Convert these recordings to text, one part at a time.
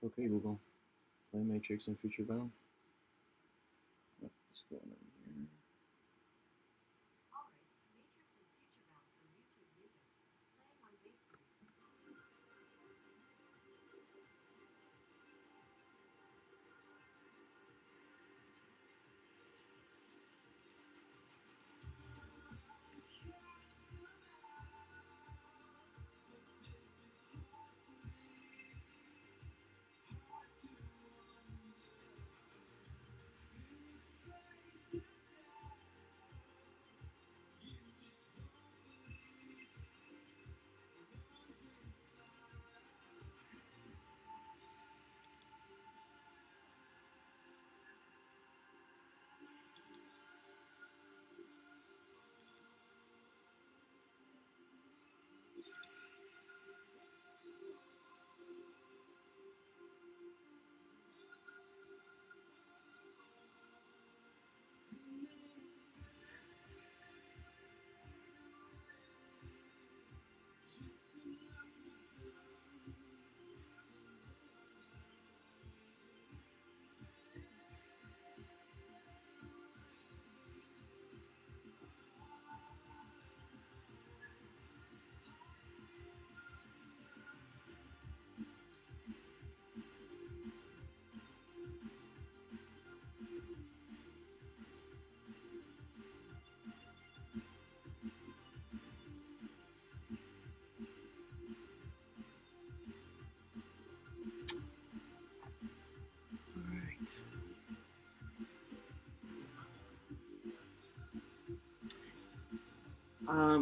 Okay, Google. Play Matrix and Future Bound. What's going on here?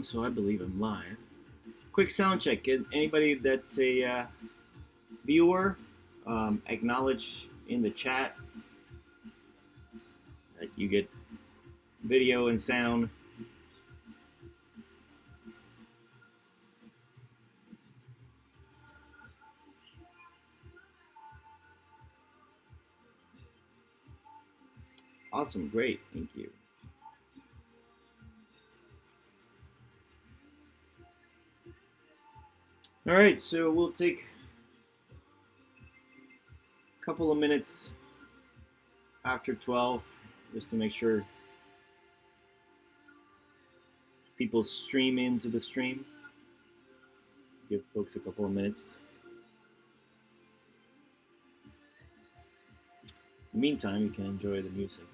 So I believe I'm live. Quick sound check. Anybody that's a viewer, acknowledge in the chat that you get video and sound. Awesome, great, thank you. All right, so we'll take a couple of minutes after 12 just to make sure people stream into the stream. Give folks a couple of minutes. In the meantime, you can enjoy the music.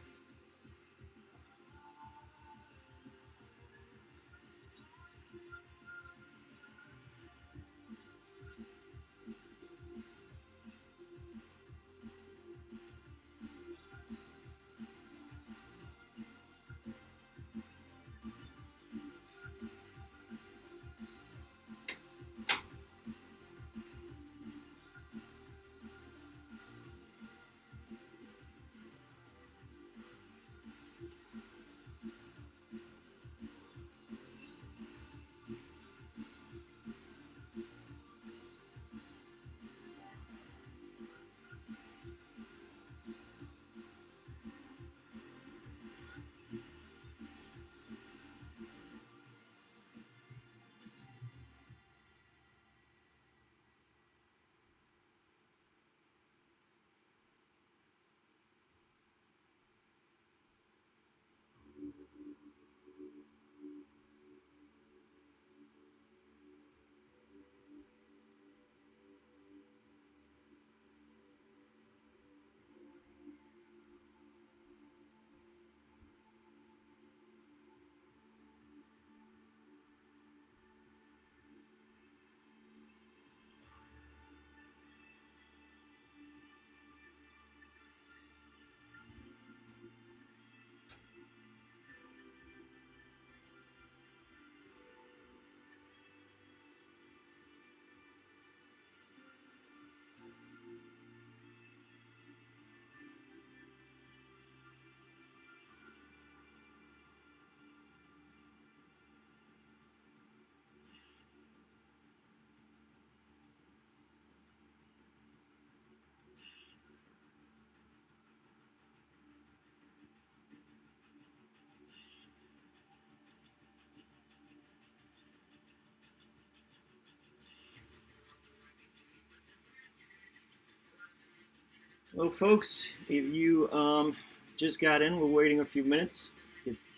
Well, folks, if you just got in, we're waiting a few minutes.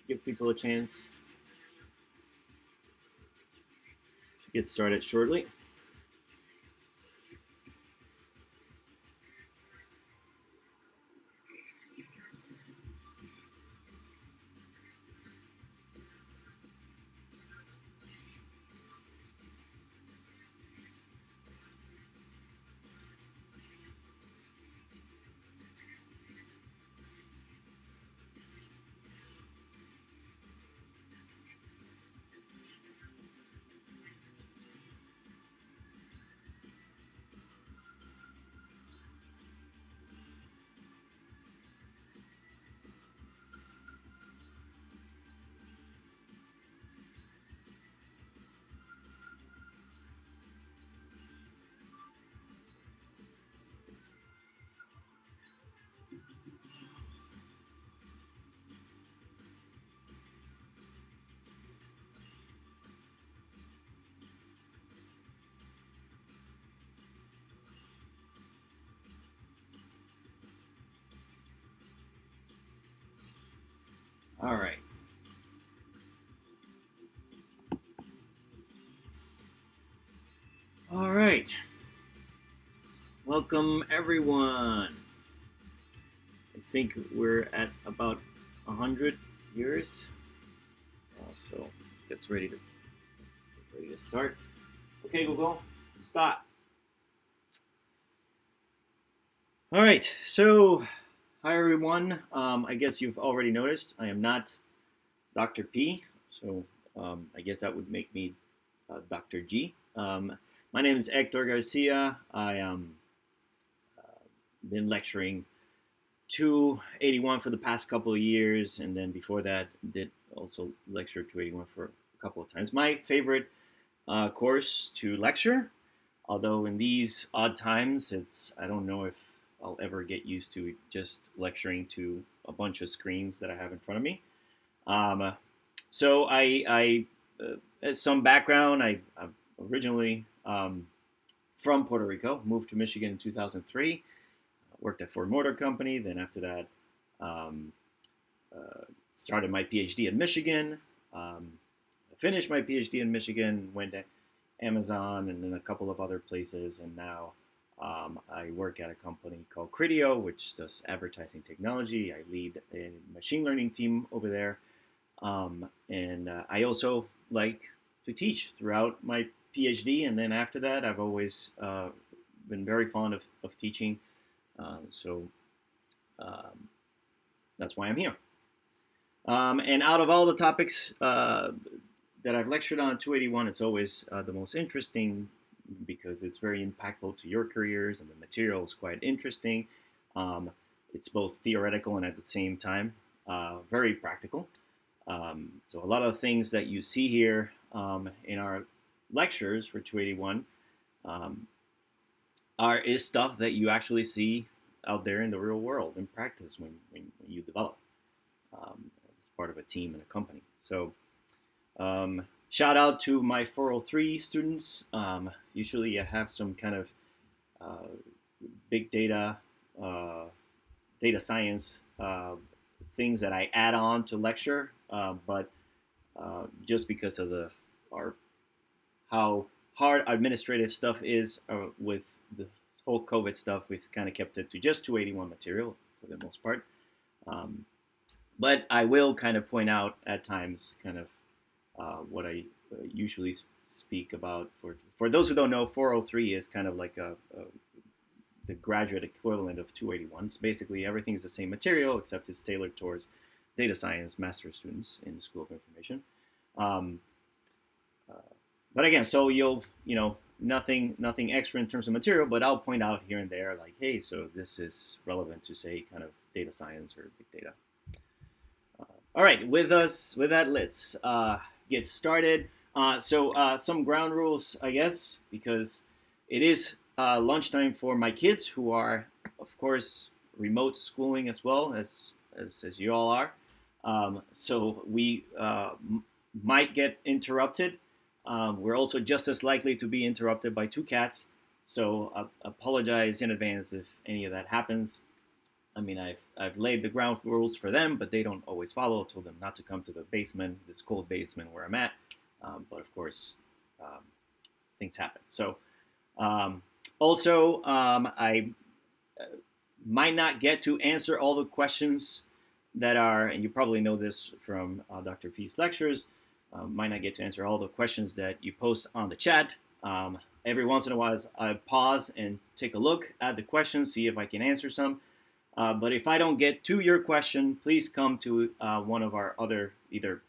Give people a chance to get started shortly. All right. All right. Welcome, everyone. I think we're at about 100 years. So gets ready to start. Okay, Google, stop. All right. So, hi, everyone. I guess you've already noticed I am not Dr. P. So, I guess that would make me Dr. G. My name is Hector Garcia. I been lecturing 281 for the past couple of years, and then before that, did also lecture 281 for a couple of times. My favorite course to lecture, although in these odd times, I don't know if I'll ever get used to just lecturing to a bunch of screens that I have in front of me. Um, so as some background, I'm originally from Puerto Rico, moved to Michigan in 2003, worked at Ford Motor Company. Then after that, um, started my PhD in Michigan. Finished my PhD in Michigan, went to Amazon and then a couple of other places, and now I work at a company called Criteo, which does advertising technology. I lead a machine learning team over there, and I also like to teach throughout my PhD, and then after that, I've always been very fond of teaching. So that's why I'm here. And out of all the topics that I've lectured on 281, it's always the most interesting because it's very impactful to your careers and the material is quite interesting. It's both theoretical and at the same time very practical. So a lot of things that you see here in our lectures for 281 is stuff that you actually see out there in the real world in practice when you develop as part of a team and a company. So shout out to my 403 students. Usually I have some kind of big data, data science things that I add on to lecture, but just because of how hard administrative stuff is with the whole COVID stuff, we've kind of kept it to just 281 material for the most part. But I will kind of point out at times kind of what I usually speak about. For those who don't know, 403 is kind of like the graduate equivalent of 281. It's basically everything is the same material except it's tailored towards data science master's students in the School of Information. But again, so nothing extra in terms of material, but I'll point out here and there like, hey, so this is relevant to say kind of data science or big data. All right, with that, let's get started. So some ground rules, I guess, because it is lunchtime for my kids who are, of course, remote schooling as well as you all are. So we might get interrupted. We're also just as likely to be interrupted by two cats. So apologize in advance if any of that happens. I mean, I've laid the ground rules for them, but they don't always follow. I told them not to come to the basement, this cold basement where I'm at. But of course, um, things happen. So um, also, I might not get to answer all the questions that are, and you probably know this from Dr. P's lectures, might not get to answer all the questions that you post on the chat. Every once in a while, I pause and take a look at the questions, see if I can answer some. But if I don't get to your question, please come to one of our other, either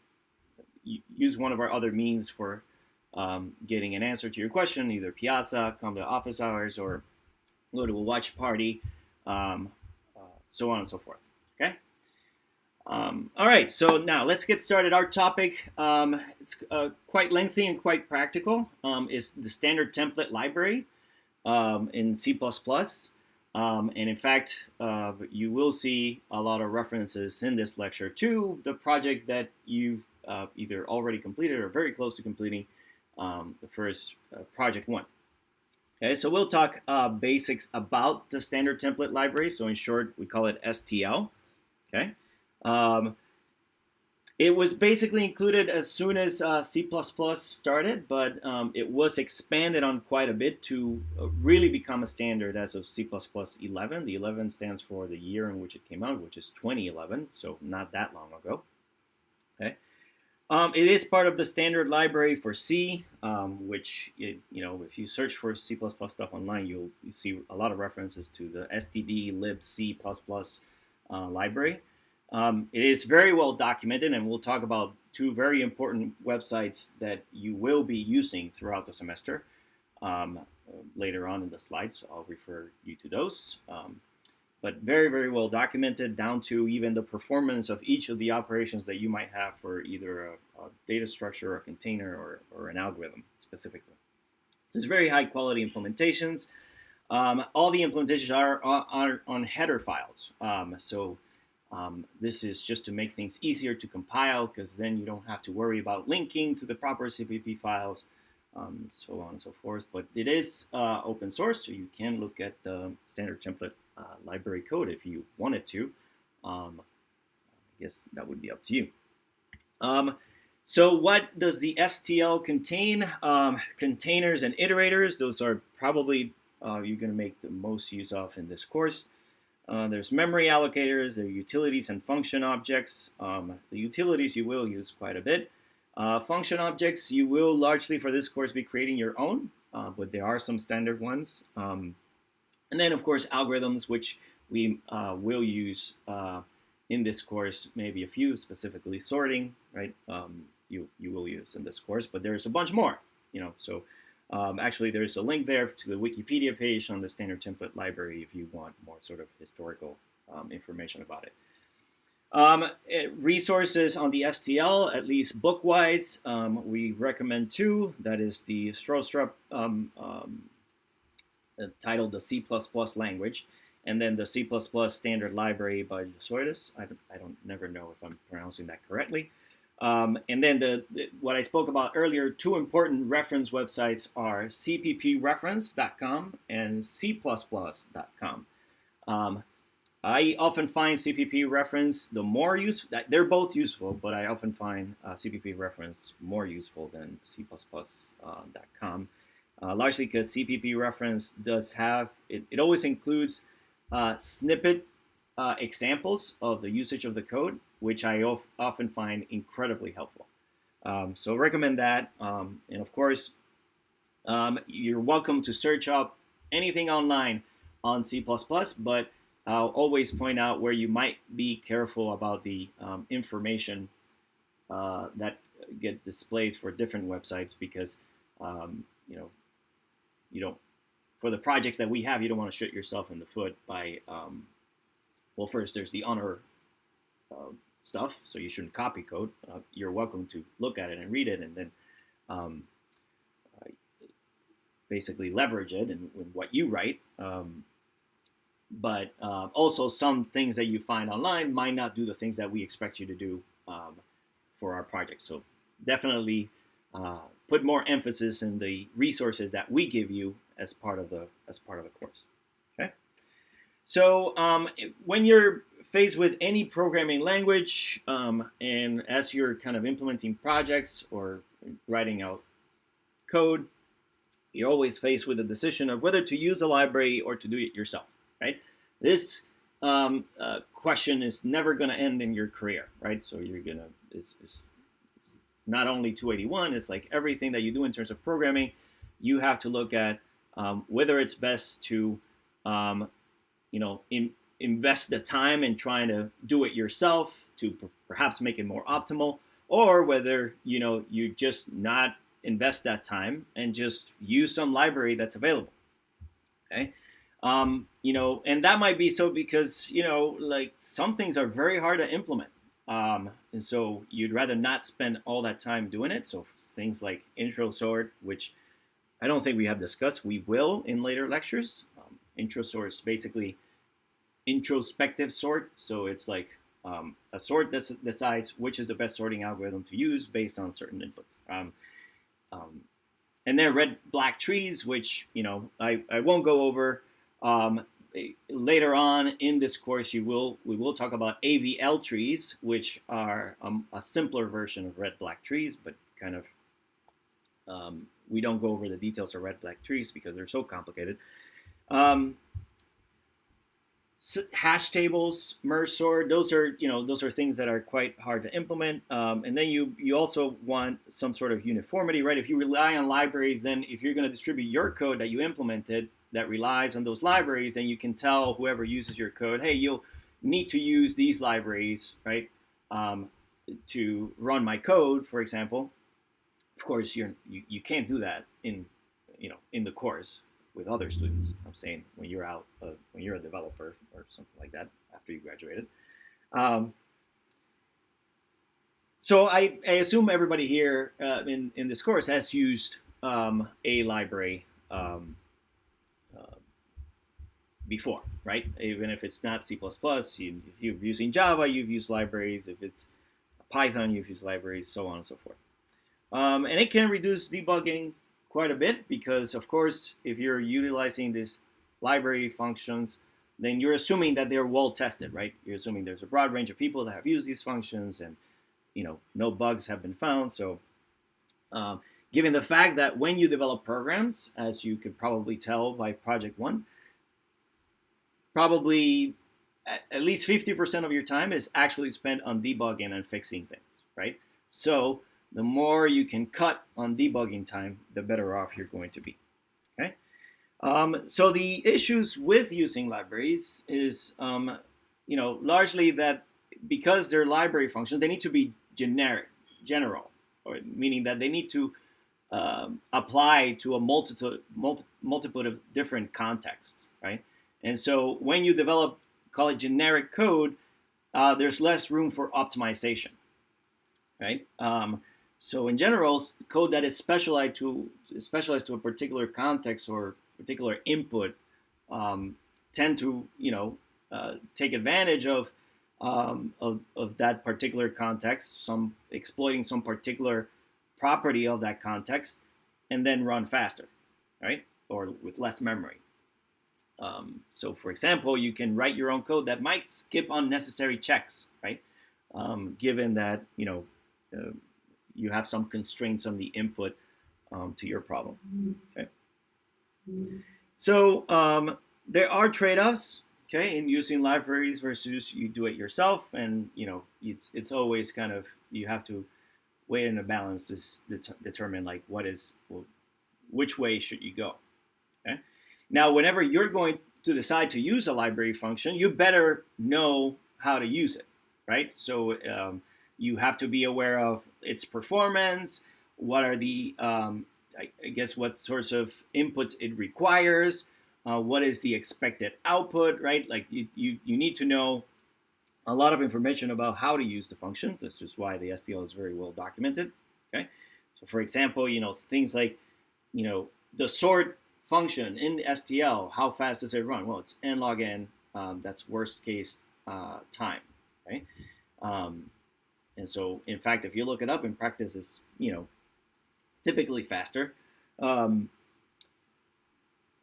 use one of our other means for getting an answer to your question, either Piazza, come to office hours, or go to a watch party, um, so on and so forth. Okay? All right, so now let's get started. Our topic, it's quite lengthy and quite practical, is the standard template library in C++. And in fact, you will see a lot of references in this lecture to the project that you've either already completed or very close to completing, the first project one. Okay, so we'll talk basics about the standard template library. So in short, we call it STL. Okay. It was basically included as soon as C++ started, but it was expanded on quite a bit to really become a standard as of C++ 11. The 11 stands for the year in which it came out, which is 2011, so not that long ago. Okay. It is part of the standard library for C, which, if you search for C++ stuff online, you see a lot of references to the std libc++ library. It is very well documented, and we'll talk about two very important websites that you will be using throughout the semester later on in the slides. I'll refer you to those. But very, very well documented, down to even the performance of each of the operations that you might have for either a data structure, a container, or an algorithm specifically. There's very high quality implementations. All the implementations are on header files. This is just to make things easier to compile, because then you don't have to worry about linking to the proper CPP files, so on and so forth. But it is open source, so you can look at the standard template library code if you wanted to. I guess that would be up to you. So what does the STL contain? Containers and iterators. Those are probably you're going to make the most use of in this course. There's memory allocators, there are utilities and function objects. The utilities you will use quite a bit. Function objects, you will largely for this course be creating your own, but there are some standard ones. And then, of course, algorithms, which we will use in this course, maybe a few, specifically sorting, right? You will use in this course, but there's a bunch more, so actually, there's a link there to the Wikipedia page on the standard template library if you want more sort of historical information about it. Resources on the STL, at least book-wise, we recommend two. That is the Strostrup titled The C++ Language, and then the C++ Standard Library by Josoides. I don't never know if I'm pronouncing that correctly. And then what I spoke about earlier, two important reference websites are cppreference.com and c++.com. I often find CPP reference the more useful. They're both useful, but I often find CPP reference more useful than c++.com. Largely because CPP reference does have, it always includes snippet examples of the usage of the code, which I often find incredibly helpful. So recommend that. And of course, you're welcome to search up anything online on C++, but I'll always point out where you might be careful about the information that get displayed for different websites, because you don't, for the projects that we have, you don't want to shoot yourself in the foot by, well, first there's the honor stuff, so you shouldn't copy code. You're welcome to look at it and read it, and then basically leverage it in what you write. But also some things that you find online might not do the things that we expect you to do for our project. So definitely put more emphasis in the resources that we give you as part of the course. Okay. So when you're faced with any programming language, and as you're kind of implementing projects or writing out code, you're always faced with the decision of whether to use a library or to do it yourself, right? This question is never going to end in your career, right? So you're gonna it's not only 281, it's like everything that you do in terms of programming, you have to look at whether it's best to um, invest the time in trying to do it yourself to perhaps make it more optimal, or whether you just not invest that time and just use some library that's available. Okay. And that might be so because like some things are very hard to implement, and so you'd rather not spend all that time doing it. So things like intro sort, which I don't think we have discussed, we will in later lectures. Intro sort is basically introspective sort. So it's like a sort that decides which is the best sorting algorithm to use based on certain inputs. And then red-black trees, which I won't go over. Later on in this course, we will talk about AVL trees, which are a simpler version of red-black trees, but kind of we don't go over the details of red-black trees because they're so complicated. Hash tables, merge sort, those are things that are quite hard to implement. And then you also want some sort of uniformity, right? If you rely on libraries, then if you're going to distribute your code that you implemented that relies on those libraries, then you can tell whoever uses your code, hey, you'll need to use these libraries, right, to run my code, for example. Of course, you can't do that in the course with other students. I'm saying when you're out, when you're a developer or something like that after you graduated. So I assume everybody here in this course has used a library before, right? Even if it's not C++, if you're using Java, you've used libraries. If it's Python, you've used libraries, so on and so forth. And it can reduce debugging quite a bit because, of course, if you're utilizing these library functions, then you're assuming that they're well tested, right? You're assuming there's a broad range of people that have used these functions and, no bugs have been found. So given the fact that when you develop programs, as you could probably tell by project one, probably at least 50% of your time is actually spent on debugging and fixing things, right? So the more you can cut on debugging time, the better off you're going to be. Okay. So the issues with using libraries is, largely that because they're library functions, they need to be general, or meaning that they need to apply to a multitude of different contexts, right? And so when you develop, call it generic code, there's less room for optimization, right? So in general, code that is specialized to a particular context or particular input tend to take advantage of that particular context, exploiting some particular property of that context, and then run faster, right? Or with less memory. So for example, you can write your own code that might skip unnecessary checks, right? Given that you have some constraints on the input to your problem. Okay. So there are trade-offs, okay, in using libraries versus you do it yourself, and it's always kind of you have to weigh in a balance to determine like which way should you go. Okay. Now, whenever you're going to decide to use a library function, you better know how to use it, right? So you have to be aware of its performance, what are the, what sorts of inputs it requires, what is the expected output, right? Like you need to know a lot of information about how to use the function. This is why the STL is very well documented, okay? So for example, things like, the sort function in the STL, how fast does it run? Well, it's n log n, that's worst case time, right? And so, in fact, if you look it up in practice, it's typically faster.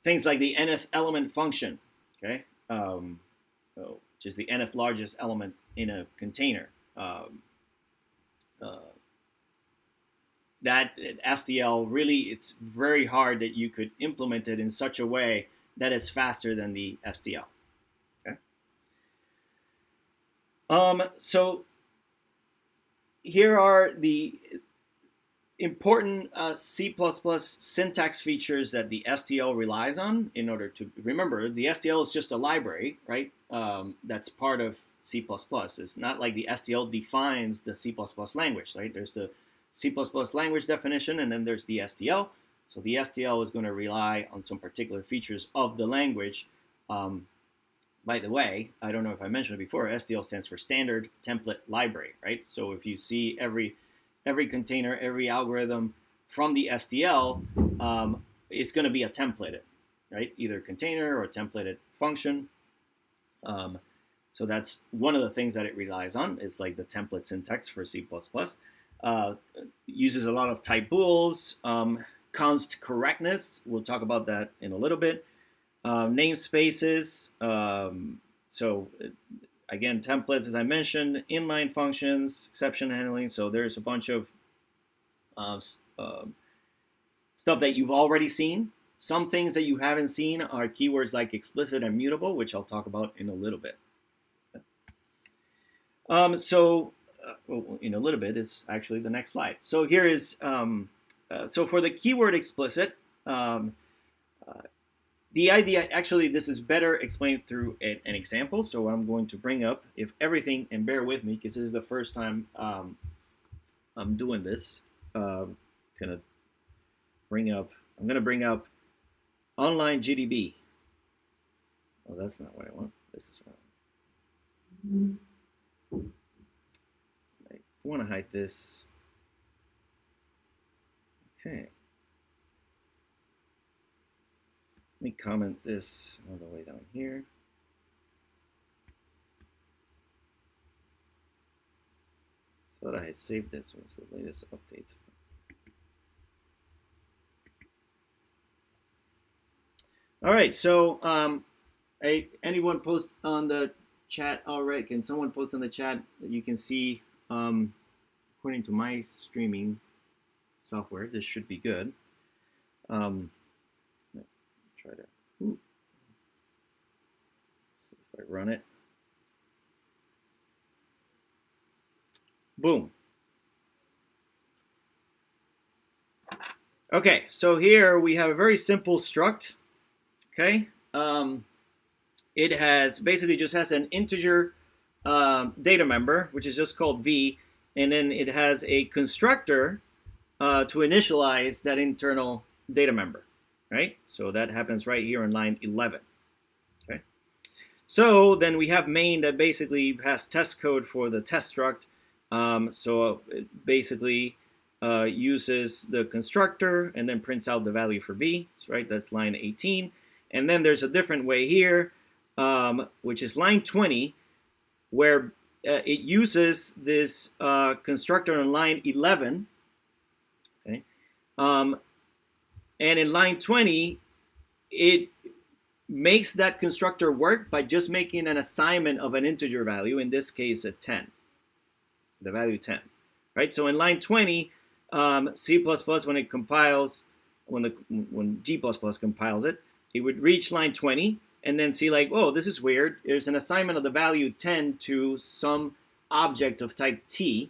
Things like the nth element function, okay? which is the nth largest element in a container. Uh, that STL really, it's very hard that you could implement it in such a way that is faster than the STL. Okay. So here are the important C++ syntax features that the STL relies on in order to remember. The STL is just a library, right? That's part of C++. It's not like the STL defines the C++ language, right? There's the C++ language definition, and then there's the STL. So the STL is going to rely on some particular features of the language. By the way, I don't know if I mentioned it before, STL stands for Standard Template Library, right? So if you see every container, every algorithm from the STL, it's going to be a templated, right? Either container or templated function. So that's one of the things that it relies on. It's like the template syntax for C++. Uses a lot of type bools, const correctness. We'll talk about that in a little bit. Namespaces. So again, templates, as I mentioned, inline functions, exception handling. So there's a bunch of stuff that you've already seen. Some things that you haven't seen are keywords like explicit and mutable, which I'll talk about in a little bit. In a little bit is actually the next slide. So here is, so for the keyword explicit, the idea, actually, this is better explained through an example. So I'm going to bring up, if everything, and bear with me, because this is the first time I'm doing this. I'm going to bring up online GDB. Oh, that's not what I want. This is what I want to hide this. Okay. Let me comment this all the way down here. Thought I had saved it, so it's the latest updates. All right, so anyone post on the chat? All right, can someone post in the chat that you can see? According to my streaming software, this should be good. Try to see if I run it. Boom. Okay, so here we have a very simple struct. Okay, it has basically just has an integer data member, which is just called v, and then it has a constructor to initialize that internal data member, right? So that happens right here in line 11. Okay, so then we have main that basically has test code for the test struct. So it basically uses the constructor and then prints out the value for v, right? That's line 18. And then there's a different way here, which is line 20, where it uses this constructor on line 11. Okay, and in line 20, it makes that constructor work by just making an assignment of an integer value, in this case a 10, the value 10, right? So in line 20, C++ when it compiles, when G++ compiles it, it would reach line 20 and then see like, oh, this is weird. There's an assignment of the value 10 to some object of type t.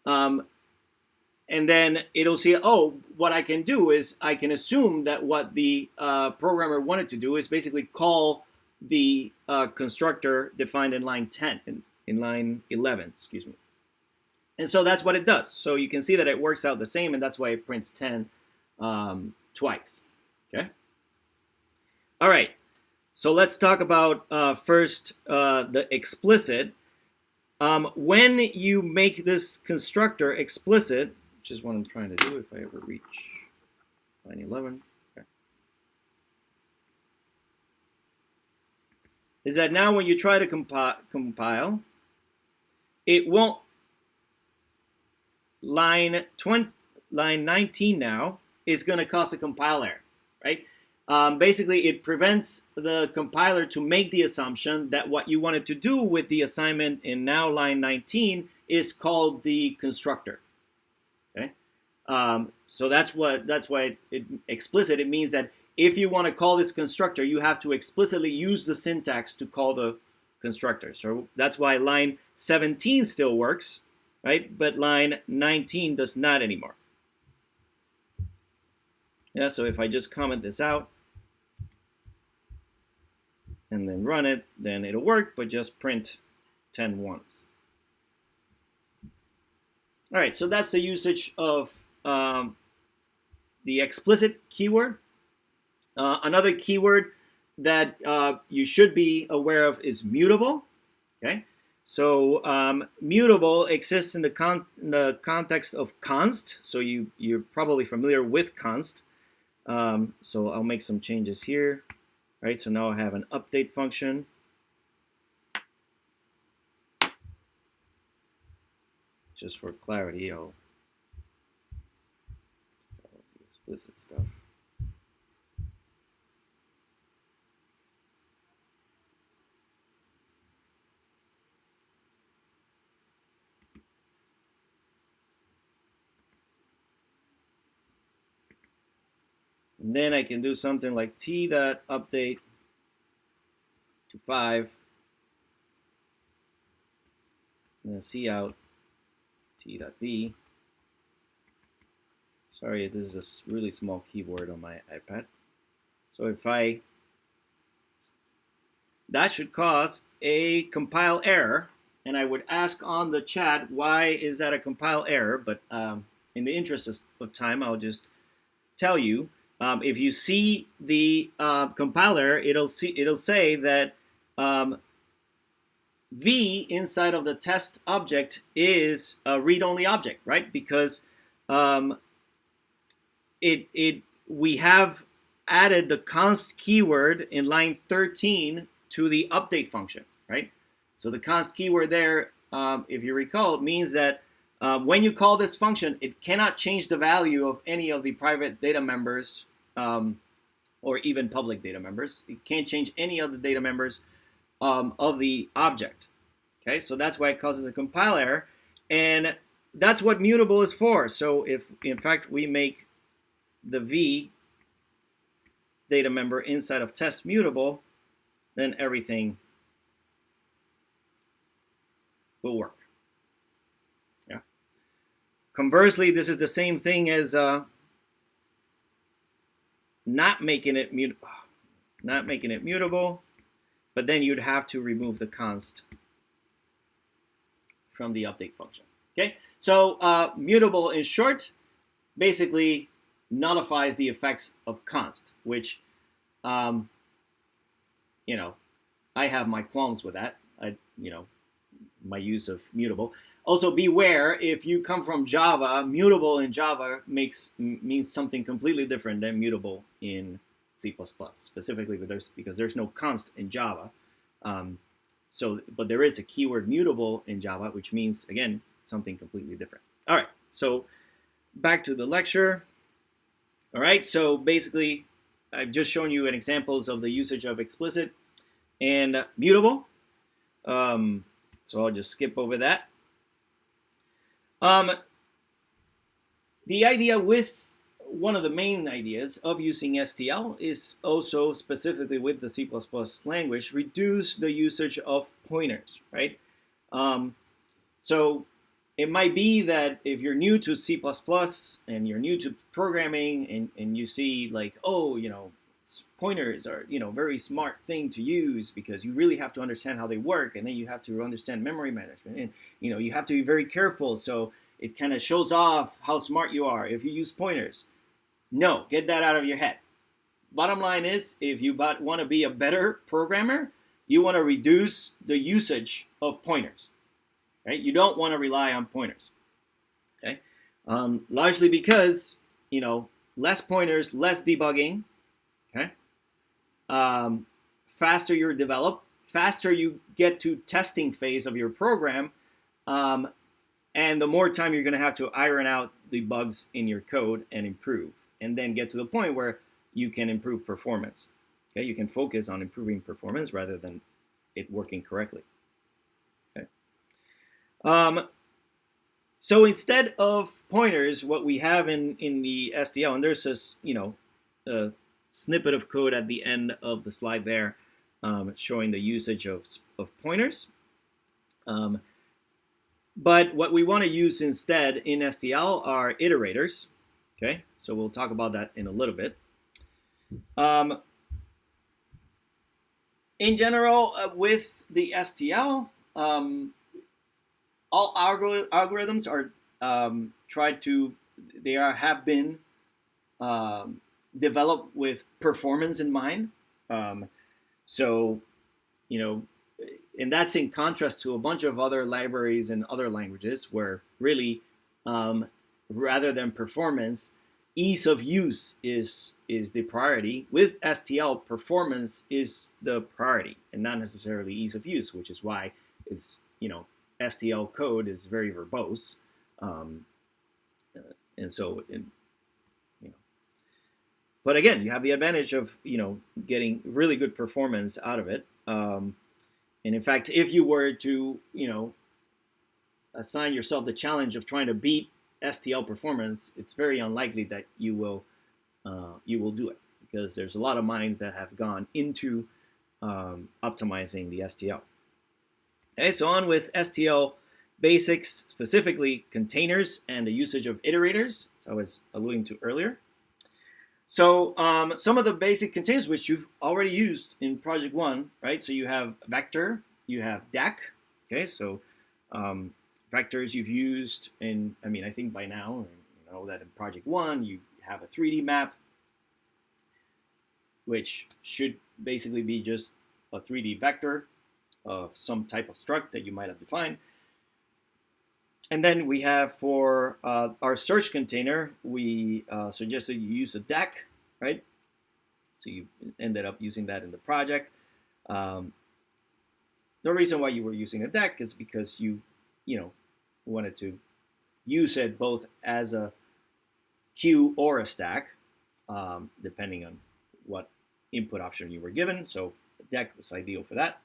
And then it'll see, oh, what I can do is I can assume that what the programmer wanted to do is basically call the constructor defined in line 10, in line 11, excuse me. And so that's what it does. So you can see that it works out the same, and that's why it prints 10 twice. Okay. All right. So let's talk about first the explicit. When you make this constructor explicit, which is what I'm trying to do if I ever reach line 11, okay, is that now when you try to compile, it won't. Line 19 now is going to cause a compile error, right? Basically, it prevents the compiler to make the assumption that what you wanted to do with the assignment in now line 19 is called the constructor. Okay, so that's why it explicit. It means that if you want to call this constructor, you have to explicitly use the syntax to call the constructor. So that's why line 17 still works, right? But line 19 does not anymore. Yeah, so if I just comment this out and then run it, then it'll work, but just print 10 ones. All right, so that's the usage of the explicit keyword. Another keyword that you should be aware of is mutable. Okay, so mutable exists in the context of const. So you're probably familiar with const. So I'll make some changes here. Right, so now I have an update function. Just for clarity, I'll the explicit stuff. And then I can do something like t.update to 5, and then cout t.b. Sorry, this is a really small keyboard on my iPad. So if that should cause a compile error, and I would ask on the chat, why is that a compile error? But in the interest of time, I'll just tell you. If you see the compiler, it'll say that v inside of the test object is a read-only object, right? Because we have added the const keyword in line 13 to the update function, right? So the const keyword there, if you recall, it means that when you call this function, it cannot change the value of any of the private data members or even public data members. It can't change any of the data members of the object. Okay, so that's why it causes a compile error, and that's what mutable is for. So if in fact we make the v data member inside of test mutable, then everything will work. Yeah. Conversely, this is the same thing as not making it mutable, but then you'd have to remove the const from the update function. Okay, so mutable in short basically nullifies the effects of const, which I have my qualms with that. My use of mutable. Also, beware, if you come from Java, mutable in Java means something completely different than mutable in C++, specifically because there's no const in Java. But there is a keyword mutable in Java, which means, again, something completely different. All right, so back to the lecture. All right, so basically, I've just shown you examples of the usage of explicit and mutable. So I'll just skip over that. The idea with one of the main ideas of using STL is also specifically with the C++ language, reduce the usage of pointers, right? So it might be that if you're new to C++ and you're new to programming and you see like, oh, pointers are, very smart thing to use because you really have to understand how they work, and then you have to understand memory management, and you have to be very careful, so it kind of shows off how smart you are if you use pointers. No, get that out of your head. Bottom line is, if you want to be a better programmer, you want to reduce the usage of pointers, right? You don't want to rely on pointers, okay? Largely because, less pointers, less debugging, okay? Faster you develop, faster you get to testing phase of your program, and the more time you're going to have to iron out the bugs in your code and improve, and then get to the point where you can improve performance. Okay, you can focus on improving performance rather than it working correctly. Okay. So instead of pointers, what we have in the STL, and there's this, a snippet of code at the end of the slide there, showing the usage of pointers. But what we want to use instead in STL are iterators. Okay, so we'll talk about that in a little bit. In general, with the STL, all algorithms are have been developed with performance in mind. So, and that's in contrast to a bunch of other libraries and other languages where really, rather than performance, ease of use is the priority. With STL, performance is the priority and not necessarily ease of use, which is why it's, STL code is very verbose. And so, but again, you have the advantage of, getting really good performance out of it. And in fact, if you were to, assign yourself the challenge of trying to beat STL performance, it's very unlikely that you will do it, because there's a lot of minds that have gone into optimizing the STL. Okay, so on with STL basics, specifically containers and the usage of iterators, as I was alluding to earlier. So some of the basic containers which you've already used in Project 1, right? So you have vector, you have DAC, okay? So vectors you've used in, I think by now, you know that in Project 1, you have a 3D map, which should basically be just a 3D vector of some type of struct that you might have defined. And then we have for our search container, we suggested you use a DAC, right? So you ended up using that in the project. The reason why you were using a DAC is because you wanted to use it both as a queue or a stack, depending on what input option you were given. So the DAC was ideal for that.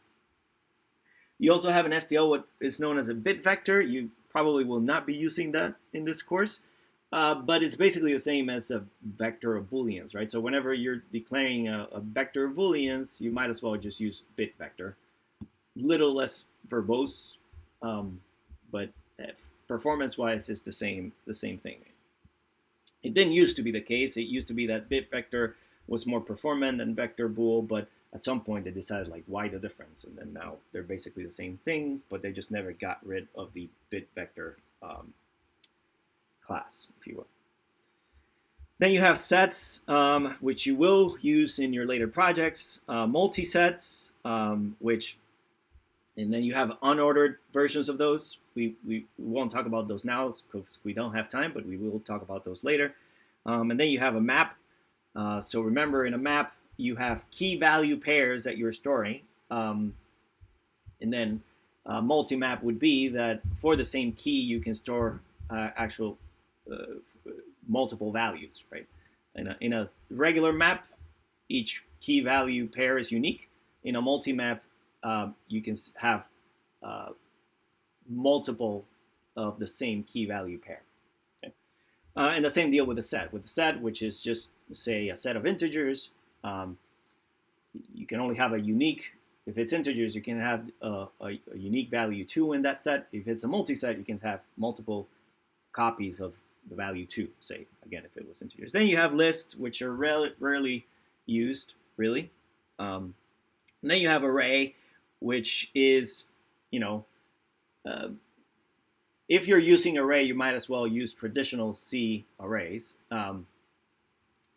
You also have an STL, what is known as a bit vector. You probably will not be using that in this course, but it's basically the same as a vector of booleans, right? So whenever you're declaring a vector of booleans, you might as well just use bit vector. Little less verbose, but performance-wise, it's the same thing. It didn't used to be the case. It used to be that bit vector was more performant than vector bool, but at some point they decided, like, why the difference? And then now they're basically the same thing, but they just never got rid of the bit vector class, if you will. Then you have sets, which you will use in your later projects, multi-sets, and then you have unordered versions of those. We won't talk about those now because we don't have time, but we will talk about those later. And then you have a map. So remember, in a map, you have key value pairs that you're storing. And then multi-map would be that for the same key, you can store actual multiple values, right? In a regular map, each key value pair is unique. In a multi-map, you can have multiple of the same key value pair. Okay? And the same deal with a set. With a set, which is just, say, a set of integers, you can only have a unique. If it's integers, you can have a unique value 2 in that set. If it's a multi-set, you can have multiple copies of the value 2, say, again, if it was integers. Then you have lists, which are rarely used, really. And then you have array, which is, if you're using array, you might as well use traditional C arrays. So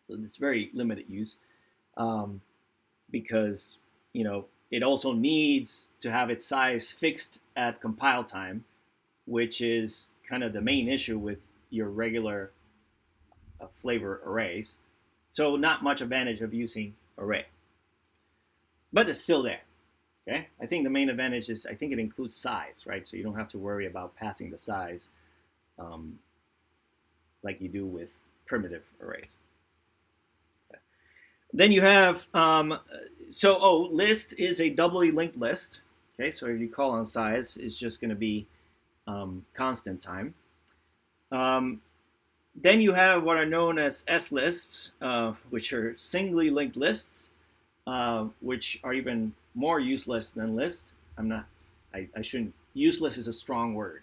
it's very limited use because, it also needs to have its size fixed at compile time, which is kind of the main issue with your regular flavor arrays. So not much advantage of using array, but it's still there. Okay, I think the main advantage is I think it includes size, right? So you don't have to worry about passing the size like you do with primitive arrays. Okay. Then you have list is a doubly linked list. Okay, so if you call on size, it's just going to be constant time. Um, then you have what are known as S lists, which are singly linked lists, which are even more useless than list. I'm not. I shouldn't. Useless is a strong word.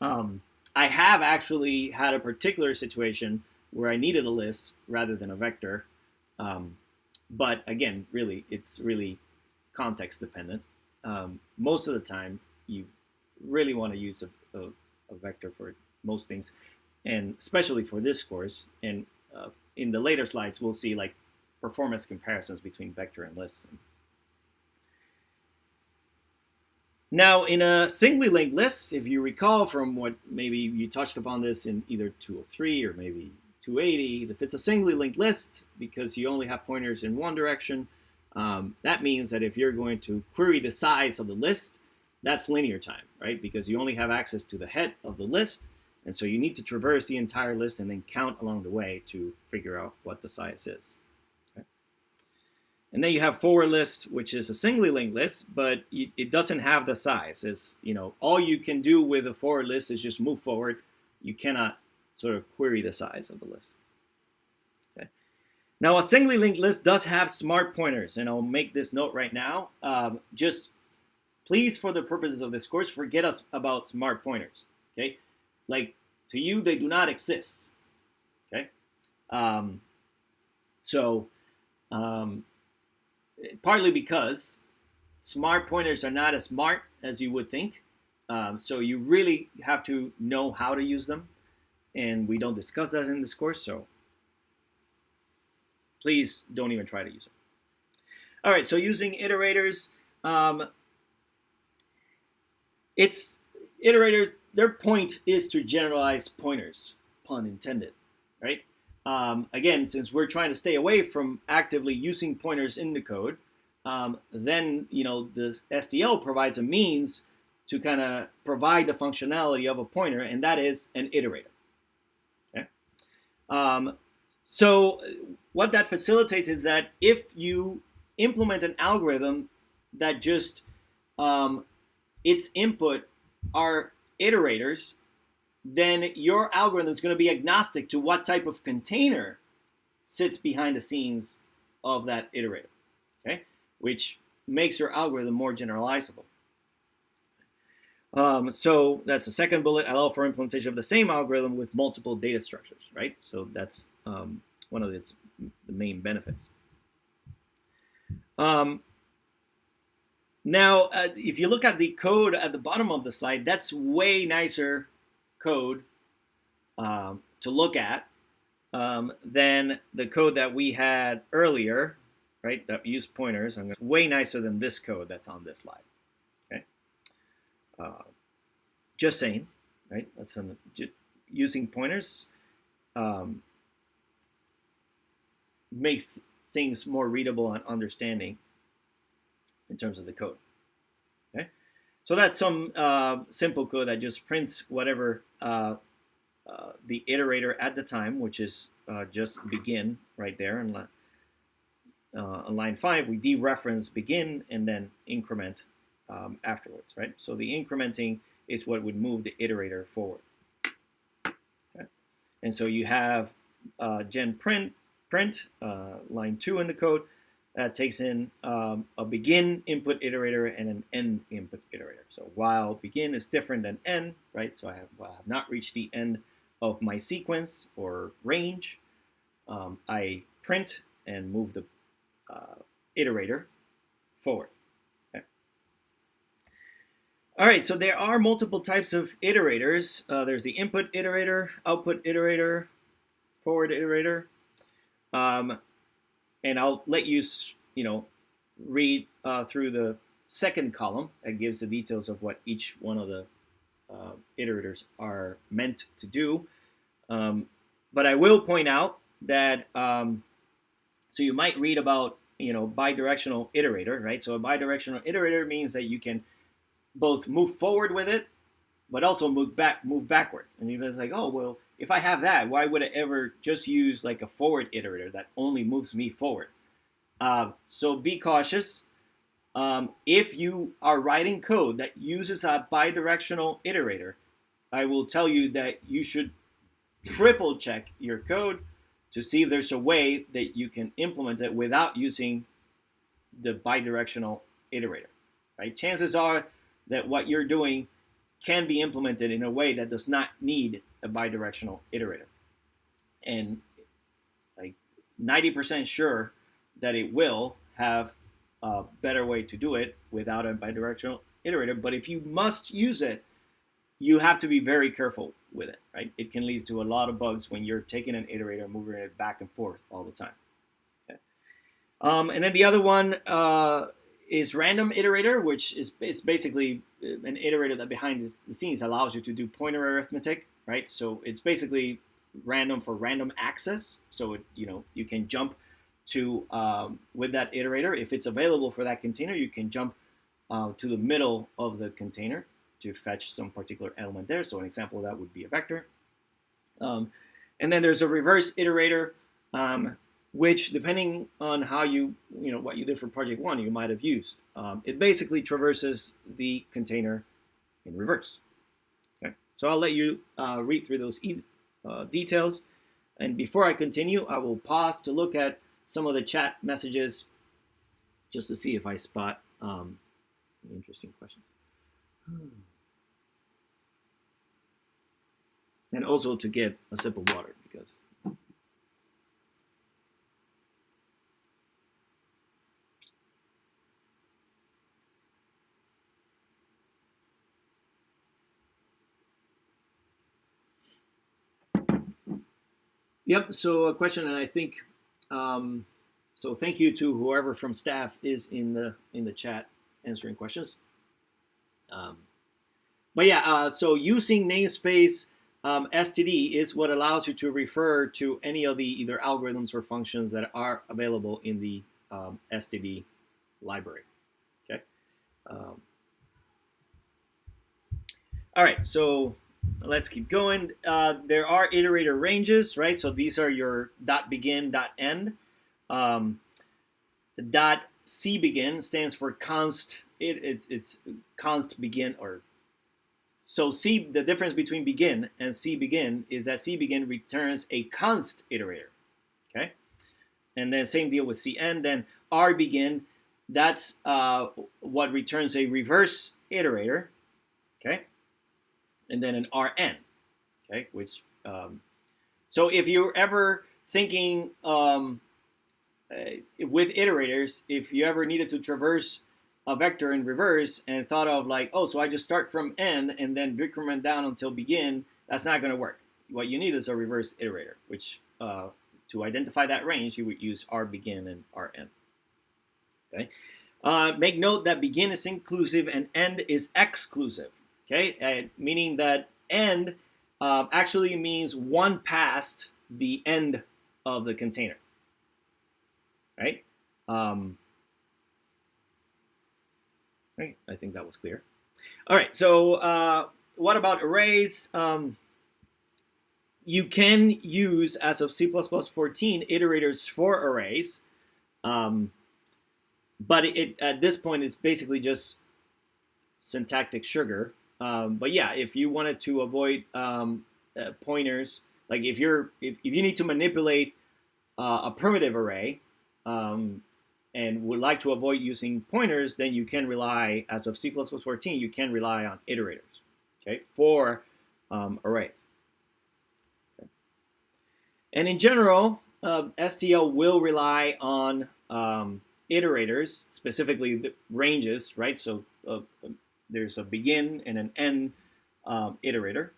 I have actually had a particular situation where I needed a list rather than a vector. Um, but again, really, it's really context dependent. Most of the time, you really want to use a vector for most things, and especially for this course. And in the later slides, we'll see like performance comparisons between vector and lists. Now, in a singly linked list, if you recall from what maybe you touched upon this in either 203 or maybe 280, if it's a singly linked list because you only have pointers in one direction, that means that if you're going to query the size of the list, that's linear time, right? Because you only have access to the head of the list, and so you need to traverse the entire list and then count along the way to figure out what the size is. And then you have forward list, which is a singly linked list, but it doesn't have the size. It's, all you can do with a forward list is just move forward. You cannot sort of query the size of the list. Okay. Now, a singly linked list does have smart pointers, and I'll make this note right now. Just please, for the purposes of this course, forget us about smart pointers. Okay, like to you, they do not exist. Okay, partly because smart pointers are not as smart as you would think. So you really have to know how to use them. And we don't discuss that in this course, so please don't even try to use them. All right, so using iterators, their point is to generalize pointers, pun intended, right? Again, since we're trying to stay away from actively using pointers in the code, then the SDL provides a means to kind of provide the functionality of a pointer, and that is an iterator. Okay. So what that facilitates is that if you implement an algorithm that just its input are iterators, then your algorithm is going to be agnostic to what type of container sits behind the scenes of that iterator, okay? Which makes your algorithm more generalizable. So that's the second bullet. Allow for implementation of the same algorithm with multiple data structures, right? So that's one of the main benefits. Now, if you look at the code at the bottom of the slide, that's way nicer code to look at than the code that we had earlier, right? That used pointers. It's way nicer than this code that's on this slide. Okay, just saying, right? That's just using pointers makes things more readable and understanding in terms of the code. Okay, so that's some simple code that just prints whatever the iterator at the time, which is just begin right there. And on line 5, we dereference begin and then increment afterwards, right? So the incrementing is what would move the iterator forward. Okay? And so you have gen print line 2 in the code that takes in a begin input iterator and an end input iterator. So while begin is different than end, right? So I have not reached the end of my sequence or range, I print and move the iterator forward. Okay. All right, so there are multiple types of iterators. There's the input iterator, output iterator, forward iterator. And I'll let you, read through the second column that gives the details of what each one of the iterators are meant to do. But I will point out that, so you might read about, bidirectional iterator, right? So a bidirectional iterator means that you can both move forward with it, but also move backward. And you're like, oh, well, if I have that, why would I ever just use like a forward iterator that only moves me forward? So be cautious. If you are writing code that uses a bidirectional iterator, I will tell you that you should triple check your code to see if there's a way that you can implement it without using the bidirectional iterator. Right? Chances are that what you're doing can be implemented in a way that does not need a bidirectional iterator. And like 90% sure that it will have a better way to do it without a bidirectional iterator. But if you must use it, you have to be very careful with it, right? It can lead to a lot of bugs when you're taking an iterator and moving it back and forth all the time. Okay. And then the other one is random iterator, which is it's basically an iterator that behind the scenes allows you to do pointer arithmetic, right? So it's basically random for random access. So you can jump to with that iterator. If it's available for that container, you can jump to the middle of the container to fetch some particular element there. So an example of that would be a vector. And then there's a reverse iterator, which depending on how what you did for project one, you might have used. It basically traverses the container in reverse. Okay, so I'll let you read through those details. And before I continue, I will pause to look at some of the chat messages just to see if I spot interesting questions. And also to get a sip of water because yep. So a question, and I think so. Thank you to whoever from staff is in the chat answering questions. But yeah, so using namespace std is what allows you to refer to any of the either algorithms or functions that are available in the std library. Okay. All right, so let's keep going. There are iterator ranges, right? So these are your .begin, .end. .cbegin stands for const. It's const begin or so the difference between begin and cbegin is that cbegin returns a const iterator, okay? And then same deal with cend. Then rbegin, that's what returns a reverse iterator, okay? And then an rn, okay? Which so if you're ever thinking with iterators, if you ever needed to traverse a vector in reverse and thought of like, oh, so I just start from n and then decrement down until begin, that's not going to work. What you need is a reverse iterator, which to identify that range, you would use rbegin and rn. Okay. Make note that begin is inclusive and end is exclusive. Okay, meaning that end actually means one past the end of the container. Right. Right, I think that was clear. All right, so what about arrays? You can use, as of C++ 14, iterators for arrays, but at this point it's basically just syntactic sugar. But yeah, if you wanted to avoid pointers, like if you need to manipulate a primitive array, and would like to avoid using pointers, then you can rely, as of C++ 14, you can rely on iterators, okay, for array. Okay. And in general, STL will rely on iterators, specifically the ranges, right? So there's a begin and an end iterator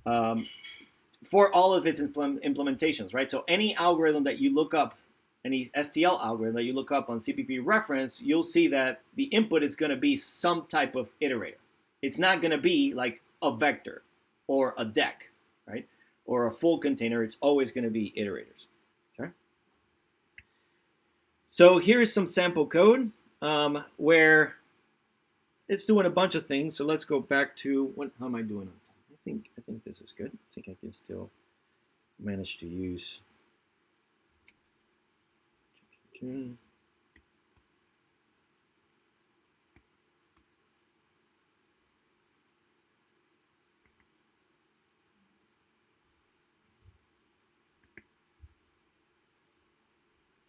for all of its implementations, right? So any algorithm that you look up, any STL algorithm that you look up on CPP reference, you'll see that the input is going to be some type of iterator. It's not going to be like a vector or a deck, right? Or a full container. It's always going to be iterators. Okay. So here's some sample code where it's doing a bunch of things. So let's go back to how am I doing on time? I think this is good. I think I can still manage to use.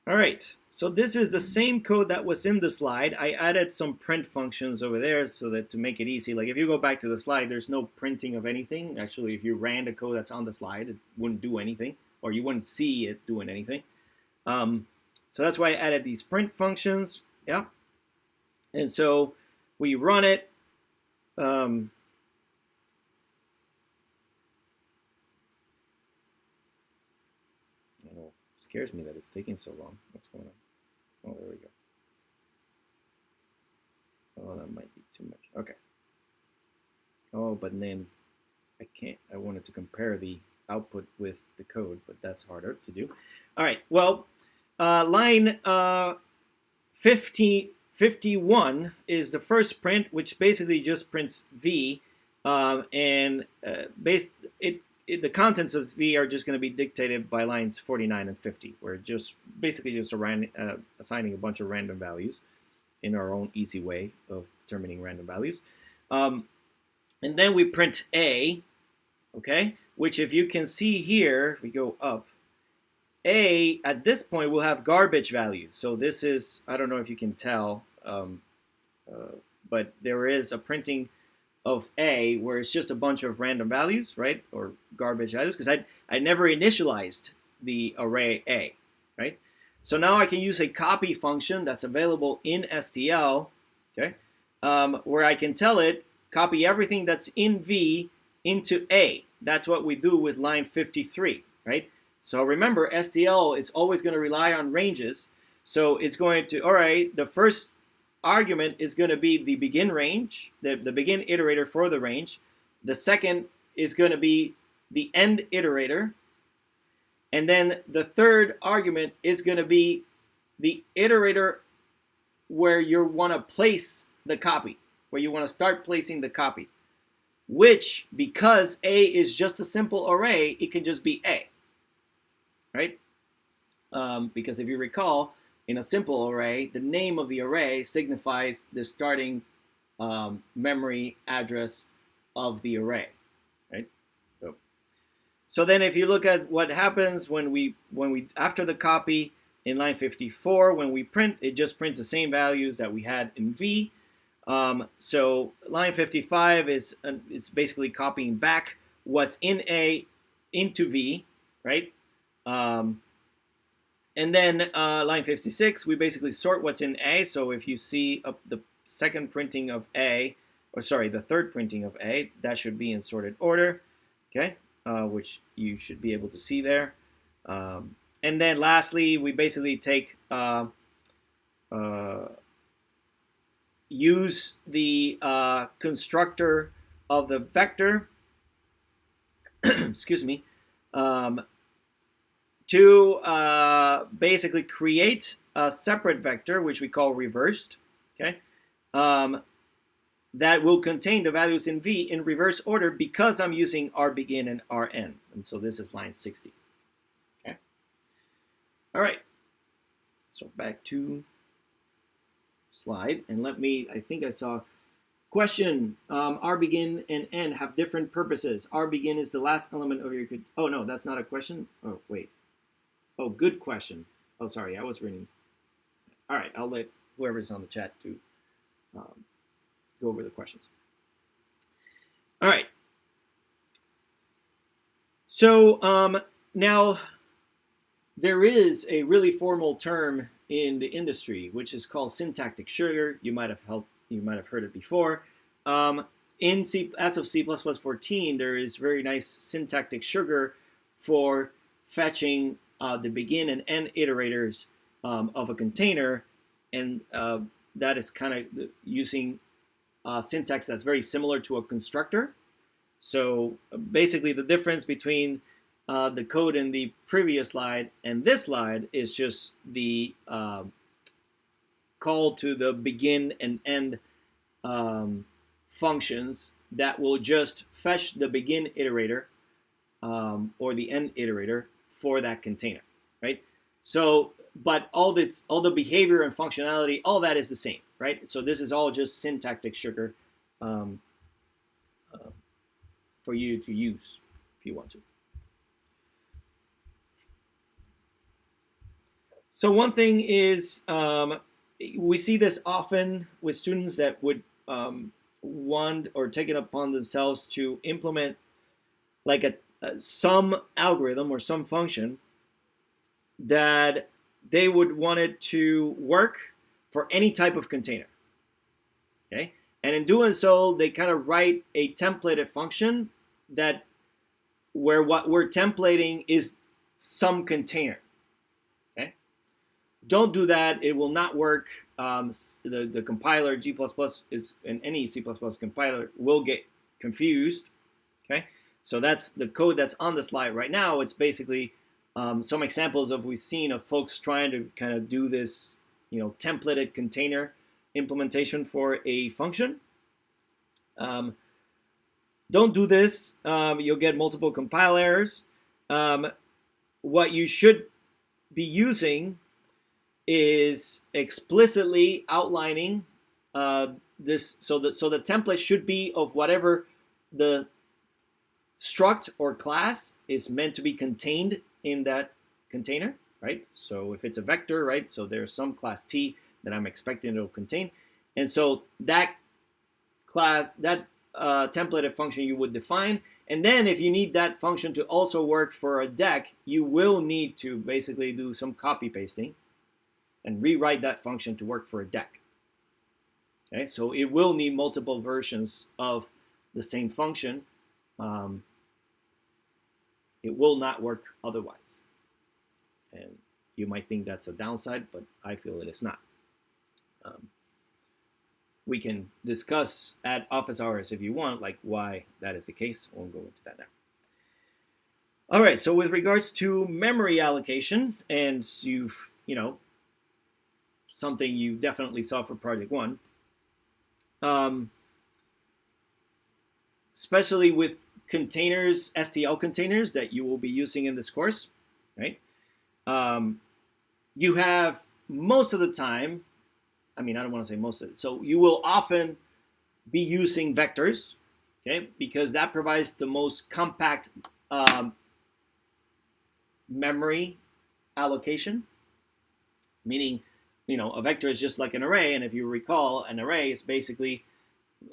All right, so this is the same code that was in the slide. I added some print functions over there so that to make it easy. Like if you go back to the slide, there's no printing of anything. Actually, if you ran the code that's on the slide, it wouldn't do anything, or you wouldn't see it doing anything. So that's why I added these print functions. Yeah, and so we run it. Scares me that it's taking so long. What's going on? Oh, there we go. Oh, that might be too much. Okay. Oh, but then I can't. I wanted to compare the output with the code, but that's harder to do. All right. Well, line 51 is the first print, which basically just prints V, and the contents of V are just going to be dictated by lines 49 and 50. We're just basically just assigning a bunch of random values in our own easy way of determining random values. And then we print A, okay, which if you can see here, if we go up, A at this point will have garbage values. So this is, I don't know if you can tell, but there is a printing of A where it's just a bunch of random values, right, or garbage values, because I never initialized the array A, right? So now I can use a copy function that's available in STL, okay, where I can tell it copy everything that's in V into A. That's what we do with line 53, right? So remember, STL is always going to rely on ranges. So it's going to, all right, the first argument is going to be the begin range, the begin iterator for the range. The second is going to be the end iterator. And then the third argument is going to be the iterator where you want to place the copy, where you want to start placing the copy, which, because A is just a simple array, it can just be A, right? Because if you recall, in a simple array, the name of the array signifies the starting memory address of the array, right? So then if you look at what happens when we after the copy in line 54, when we print, it just prints the same values that we had in V. So line 55 is it's basically copying back what's in A into V, right? And then line 56, we basically sort what's in A. So if you see the second printing of A, or sorry, the third printing of A, that should be in sorted order, okay, which you should be able to see there. And then lastly, we basically take use the constructor of the vector, excuse me, to basically create a separate vector, which we call reversed, okay, that will contain the values in V in reverse order because I'm using RBegin and Rn. And so this is line 60. Okay. All right. So back to slide. And let me, I think I saw question. RBegin and N have different purposes. RBegin is the last element of your, oh no, that's not a question. Oh, wait. Oh, good question. Oh, sorry, I was reading. All right, I'll let whoever's on the chat to go over the questions. All right. So now there is a really formal term in the industry which is called syntactic sugar. You might have heard it before. In C, as of C++14, there is very nice syntactic sugar for fetching the begin and end iterators of a container, and that is kind of using syntax that's very similar to a constructor. So basically the difference between the code in the previous slide and this slide is just the call to the begin and end functions that will just fetch the begin iterator or the end iterator for that container, right? So, but all the behavior and functionality, all that is the same, right? So this is all just syntactic sugar um, uh, for you to use if you want to. So one thing is we see this often with students that would want or take it upon themselves to implement like some algorithm or some function that they would want it to work for any type of container. Okay, and in doing so, they kind of write a templated function that where what we're templating is some container. Okay, don't do that; it will not work. The compiler G++ is in any C++ compiler will get confused. Okay, so that's the code that's on the slide right now. It's basically some examples of we've seen of folks trying to kind of do this, templated container implementation for a function. Don't do this. You'll get multiple compile errors. What you should be using is explicitly outlining this, so the template should be of whatever the struct or class is meant to be contained in that container, right? So if it's a vector, right, so there's some class T that I'm expecting it to contain, and so that class, that templated function you would define, and then if you need that function to also work for a deck, you will need to basically do some copy pasting and rewrite that function to work for a deck. Okay, so it will need multiple versions of the same function. It will not work otherwise. And you might think that's a downside, but I feel it is not. We can discuss at office hours if you want, like why that is the case. I won't go into that now. All right, so with regards to memory allocation, and something you definitely saw for Project 1, especially with containers, STL containers that you will be using in this course, right? You have most of the time, I don't want to say most of it, so you will often be using vectors, okay, because that provides the most compact memory allocation, meaning, a vector is just like an array, and if you recall, an array is basically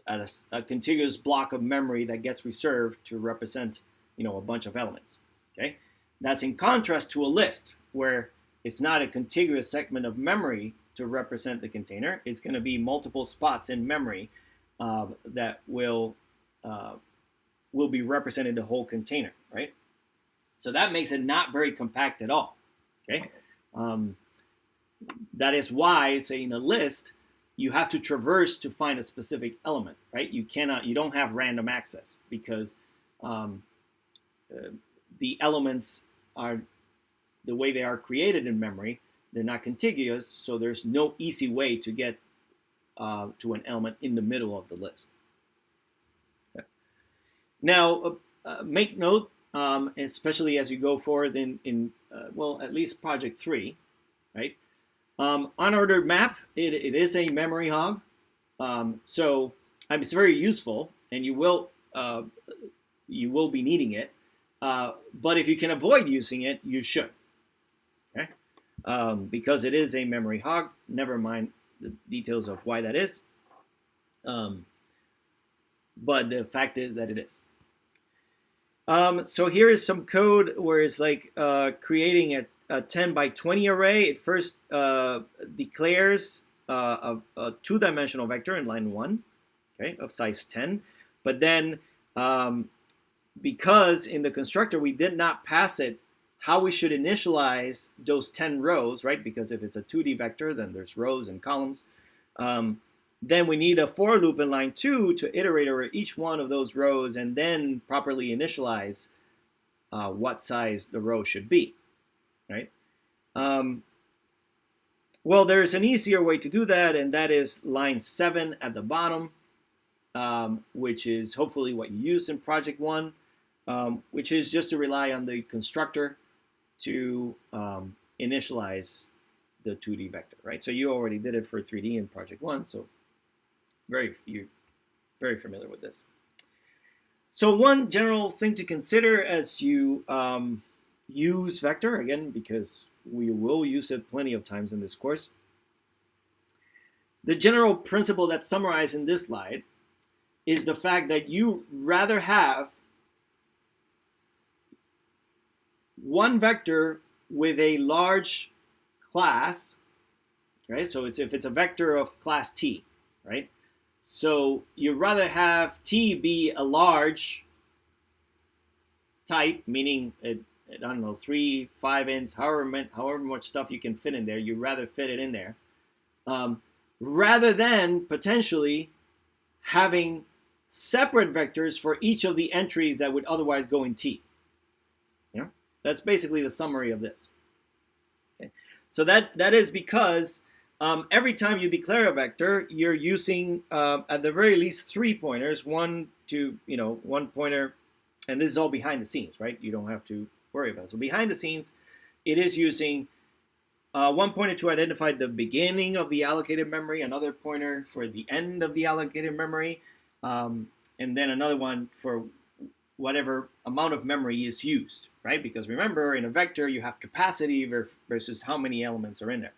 a contiguous block of memory that gets reserved to represent, a bunch of elements, okay? That's in contrast to a list, where it's not a contiguous segment of memory to represent the container. It's going to be multiple spots in memory that will be representing the whole container, right? So that makes it not very compact at all, okay? That is why, say, in a list, you have to traverse to find a specific element, right? You don't have random access because the elements are the way they are created in memory. They're not contiguous, so there's no easy way to get to an element in the middle of the list. Okay. Now, make note, especially as you go forward in at least Project 3, right? Unordered map, it is a memory hog, so it's very useful, and you will be needing it. But if you can avoid using it, you should. Okay, because it is a memory hog. Never mind the details of why that is. But the fact is that it is. So here is some code where it's like creating a 10 by 20 array. It first declares a two-dimensional vector in line 1, okay, of size 10. But then, because in the constructor we did not pass it how we should initialize those 10 rows, right? Because if it's a 2D vector, then there's rows and columns. Then we need a for loop in line 2 to iterate over each one of those rows and then properly initialize what size the row should be, right? Well, there's an easier way to do that, and that is line 7 at the bottom. which is hopefully what you use in Project 1, which is just to rely on the constructor to initialize the 2D vector, right? So you already did it for 3D in Project 1, so you're very familiar with this. So one general thing to consider as you use vector, again, because we will use it plenty of times in this course, the general principle that's summarized in this slide is the fact that you rather have one vector with a large class, okay? So if it's a vector of class T, right? So you'd rather have T be a large type, meaning I don't know, 3, 5 inch, however much stuff you can fit in there. You'd rather fit it in there, rather than potentially having separate vectors for each of the entries that would otherwise go in T. You know, that's basically the summary of this. Okay. So that is because every time you declare a vector, you're using at the very least 3 pointers, one pointer, and this is all behind the scenes, right? You don't have to worry about it. So behind the scenes, it is using one pointer to identify the beginning of the allocated memory, another pointer for the end of the allocated memory, and then another one for whatever amount of memory is used, right? Because remember, in a vector, you have capacity versus how many elements are in there.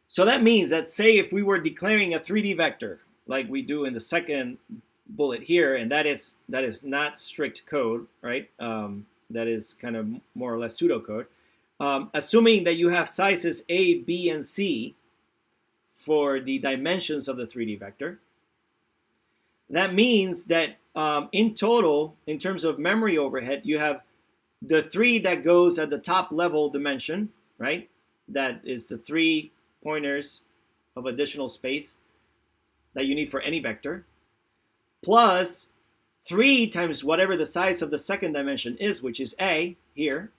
So that means that, say, if we were declaring a 3D vector, like we do in the second bullet here, and that is not strict code, right? That is kind of more or less pseudocode. Assuming that you have sizes A, B, and C for the dimensions of the 3D vector, that means that in total, in terms of memory overhead, you have the 3 that goes at the top level dimension, right? That is the 3 pointers of additional space that you need for any vector, plus 3 times whatever the size of the second dimension is, which is A here,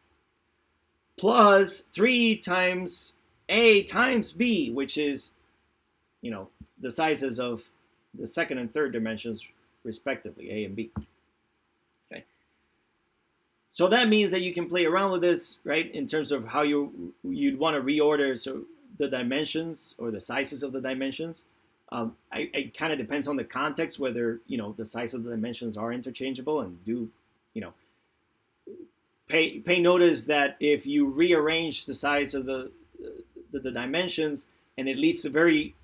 plus 3 times A times B, which is, the sizes of the second and third dimensions, respectively, A and B. Okay. So that means that you can play around with this, right, in terms of how you'd want to reorder the dimensions or the sizes of the dimensions. It kind of depends on the context whether the size of the dimensions are interchangeable, and do pay notice that if you rearrange the size of the dimensions and it leads to very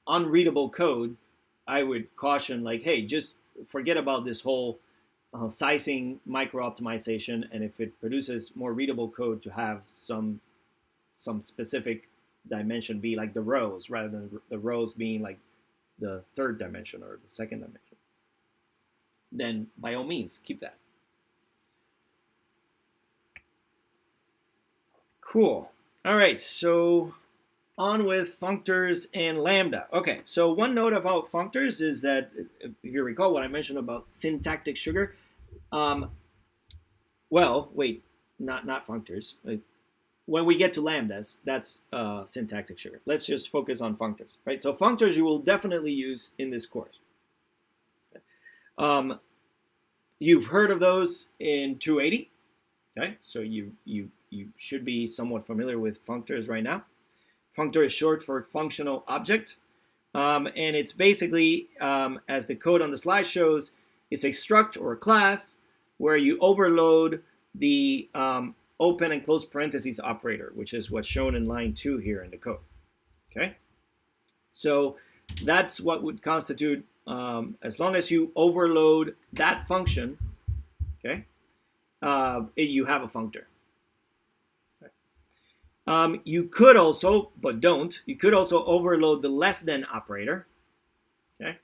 unreadable code, I would caution, like, hey, just forget about this whole sizing micro optimization, and if it produces more readable code, to have some specific dimension be like the rows, rather than the rows being like the third dimension or the second dimension, then by all means keep that. Cool. All right, so on with functors and lambda. Okay, so one note about functors is that, if you recall what I mentioned about syntactic sugar, well, wait, not functors. When we get to lambdas, that's syntactic sugar. Let's just focus on functors, right? So functors you will definitely use in this course. You've heard of those in 280, okay? So you should be somewhat familiar with functors right now. Functor is short for functional object, and it's basically, as the code on the slide shows, it's a struct or a class where you overload the open and close parentheses operator, which is what's shown in line 2 here in the code. Okay, so that's what would constitute, as long as you overload that function, okay, you have a functor. You could also, but don't, you could also overload the less than operator. Okay,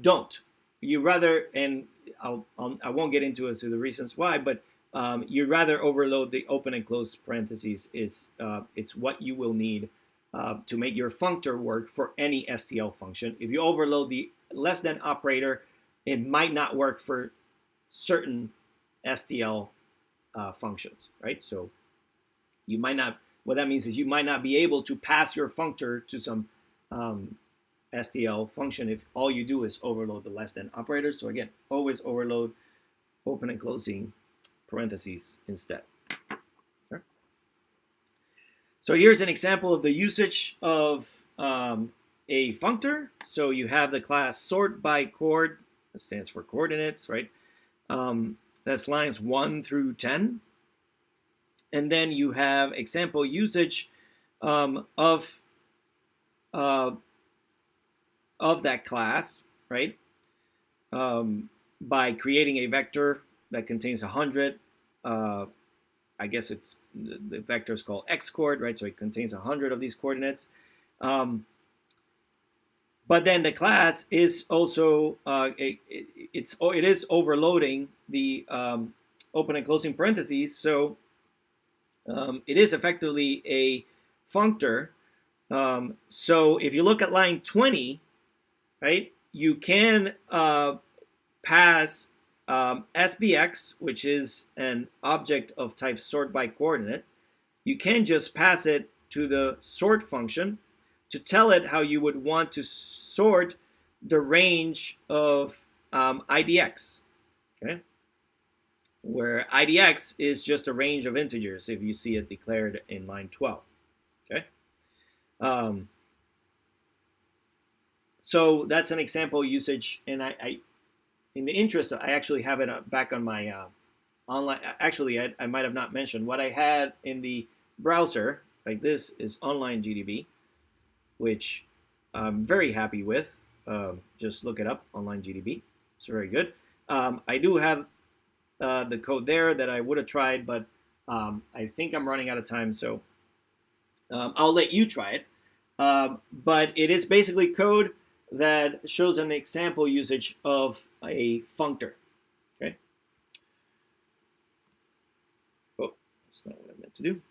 don't. You rather, and I won't get into the reasons why, but you'd rather overload the open and close parentheses. It's what you will need to make your functor work for any STL function. If you overload the less than operator, it might not work for certain STL functions, right? So you might not what that means is you might not be able to pass your functor to some STL function if all you do is overload the less than operator. So again, always overload open and closing parentheses instead. Okay. So here's an example of the usage of a functor. So you have the class sort by coord, that stands for coordinates, right? That's lines 1 through 10. And then you have example usage of that class, right? By creating a vector that contains 100. I guess it's the vector is called x coord, right? So it contains 100 of these coordinates. But then the class is also it is overloading the open and closing parentheses. So it is effectively a functor. So if you look at line 20, right, you can pass SBX, which is an object of type sort by coordinate. You can just pass it to the sort function to tell it how you would want to sort the range of IDX, okay? Where IDX is just a range of integers if you see it declared in line 12, okay? So that's an example usage, and I in the interest, I actually have it back on my online. Actually, I might have not mentioned what I had in the browser. Like this is online GDB, which I'm very happy with. Just look it up, online GDB. It's very good. I do have the code there that I would have tried, but I think I'm running out of time, so I'll let you try it. But it is basically code that shows an example usage of a functor. Okay. Oh, that's not what I meant to do.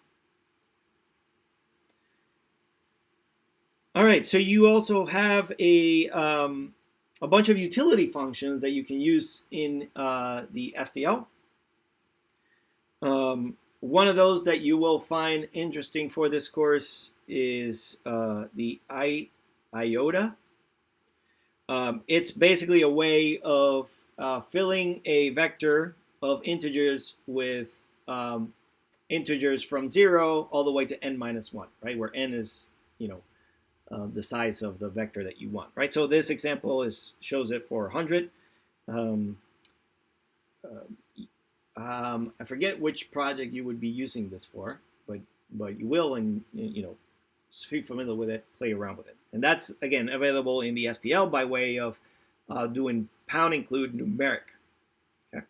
All right, so you also have a bunch of utility functions that you can use in the STL. One of those that you will find interesting for this course is the iota. It's basically a way of filling a vector of integers with integers from 0 all the way to n minus 1, right? Where n is, the size of the vector that you want, right? So this example shows it for 100. I forget which project you would be using this for, but you will, and be familiar with it, play around with it. And that's, again, available in the STL by way of doing pound include numeric. Okay.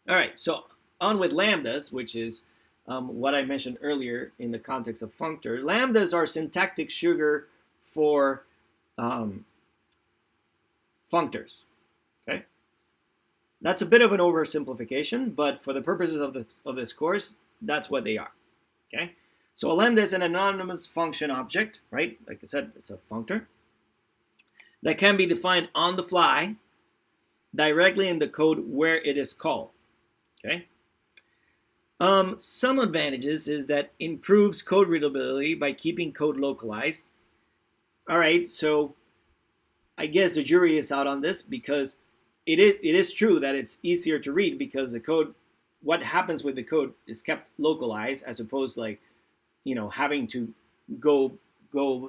All right, so on with lambdas, which is what I mentioned earlier in the context of functor. Lambdas are syntactic sugar for functors. Okay. That's a bit of an oversimplification, but for the purposes of this course, that's what they are. Okay. So a lambda is an anonymous function object, right? Like I said, it's a functor that can be defined on the fly directly in the code where it is called. Okay. Some advantages is that improves code readability by keeping code localized. All right, so I guess the jury is out on this because it is true that it's easier to read because the code, what happens with the code is kept localized as opposed to having to go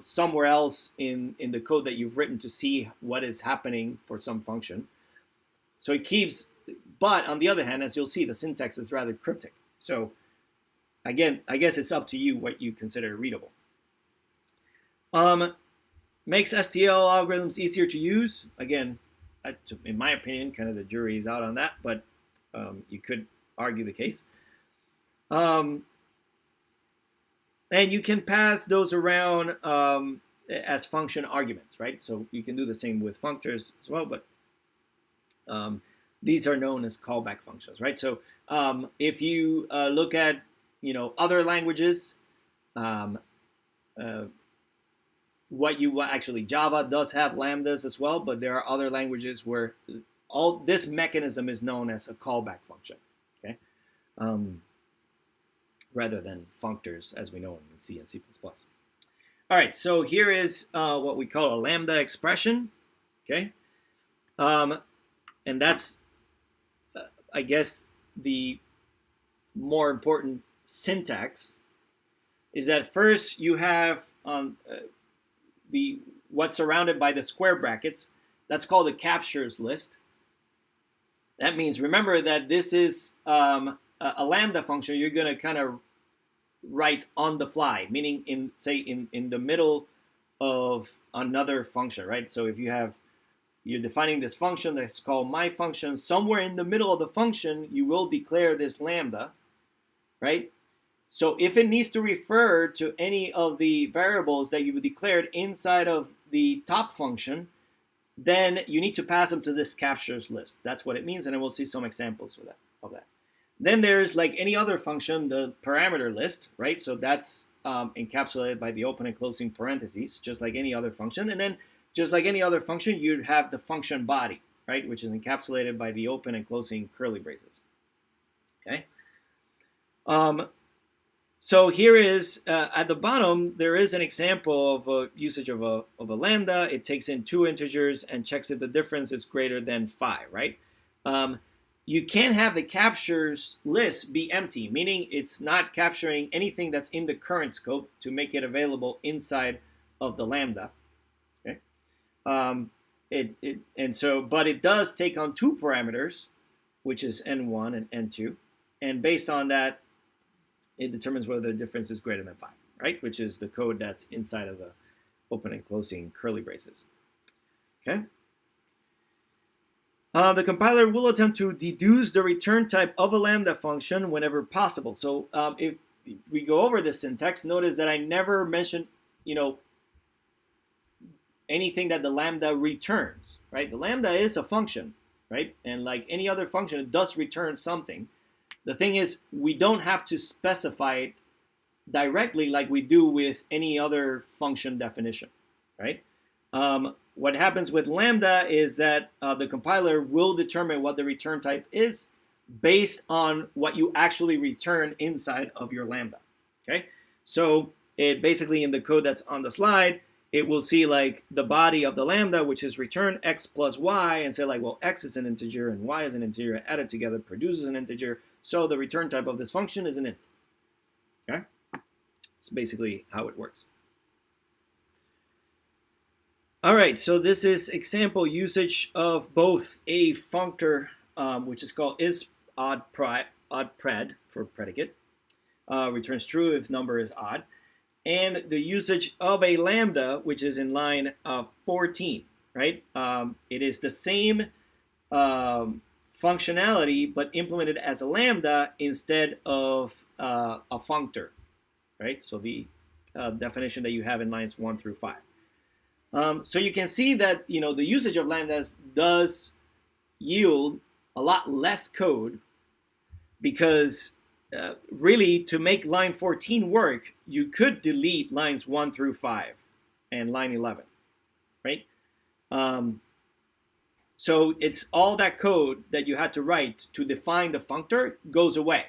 somewhere else in the code that you've written to see what is happening for some function. So it keeps, but on the other hand, as you'll see, the syntax is rather cryptic. So again, I guess it's up to you what you consider readable. Makes STL algorithms easier to use. Again, in my opinion, kind of the jury is out on that, but you could argue the case. And you can pass those around as function arguments, right? So you can do the same with functors as well, but these are known as callback functions, right? So if you look at other languages, actually Java does have lambdas as well, but there are other languages where all this mechanism is known as a callback function. Okay, rather than functors as we know in C and C++. All right, so here is what we call a lambda expression, okay? And that's, I guess, the more important syntax, is that first you have what's surrounded by the square brackets. That's called the captures list. That means, remember that this is a lambda function you're going to kind of write on the fly, meaning in the middle of another function, right? So if you're defining this function that's called my function, somewhere in the middle of the function you will declare this lambda, right? So if it needs to refer to any of the variables that you've declared inside of the top function, then you need to pass them to this captures list. That's what it means, and we'll see some examples of that. Then there's, like any other function, the parameter list, right? So that's encapsulated by the open and closing parentheses, just like any other function. And then just like any other function, you'd have the function body, right? Which is encapsulated by the open and closing curly braces, okay? So here is, at the bottom, there is an example of a usage of a lambda. It takes in 2 integers and checks if the difference is greater than 5, right? You can't have the captures list be empty, meaning it's not capturing anything that's in the current scope to make it available inside of the lambda. Okay. But it does take on 2 parameters, which is n1 and n2, and based on that, it determines whether the difference is greater than 5, right? Which is the code that's inside of the open and closing curly braces. Okay. The compiler will attempt to deduce the return type of a lambda function whenever possible. So if we go over this syntax, notice that I never mentioned, anything that the lambda returns, right? The lambda is a function, right? And like any other function, it does return something. The thing is, we don't have to specify it directly like we do with any other function definition, right? What happens with lambda is that the compiler will determine what the return type is based on what you actually return inside of your lambda, okay? So it basically, in the code that's on the slide, it will see like the body of the lambda, which is return x plus y, and say like, well, x is an integer and y is an integer, added together produces an integer, so the return type of this function is an int, okay? That's basically how it works. All right, so this is example usage of both a functor, which is called is_odd_pred for predicate, returns true if number is odd, and the usage of a lambda, which is in line 14, right? It is the same functionality, but implemented as a lambda instead of a functor, right? So the definition that you have in lines 1 through 5. So you can see that the usage of lambdas does yield a lot less code, because really to make line 14 work, you could delete lines 1 through 5 and line 11, right? So it's all that code that you had to write to define the functor goes away.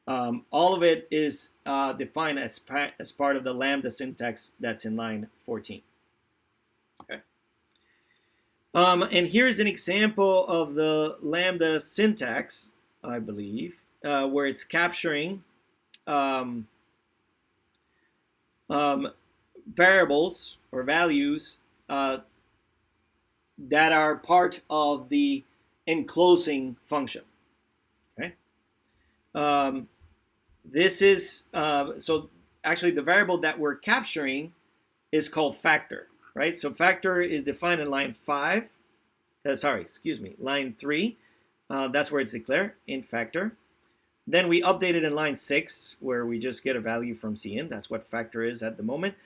All of it is defined as part of the lambda syntax that's in line 14. Okay. And here's an example of the lambda syntax, I believe, where it's capturing variables or values that are part of the enclosing function. Okay. This is, so actually the variable that we're capturing is called factor, right? So factor is defined in line 5, line 3. That's where it's declared, int factor. Then we update it in line 6, where we just get a value from cin. That's what factor is at the moment.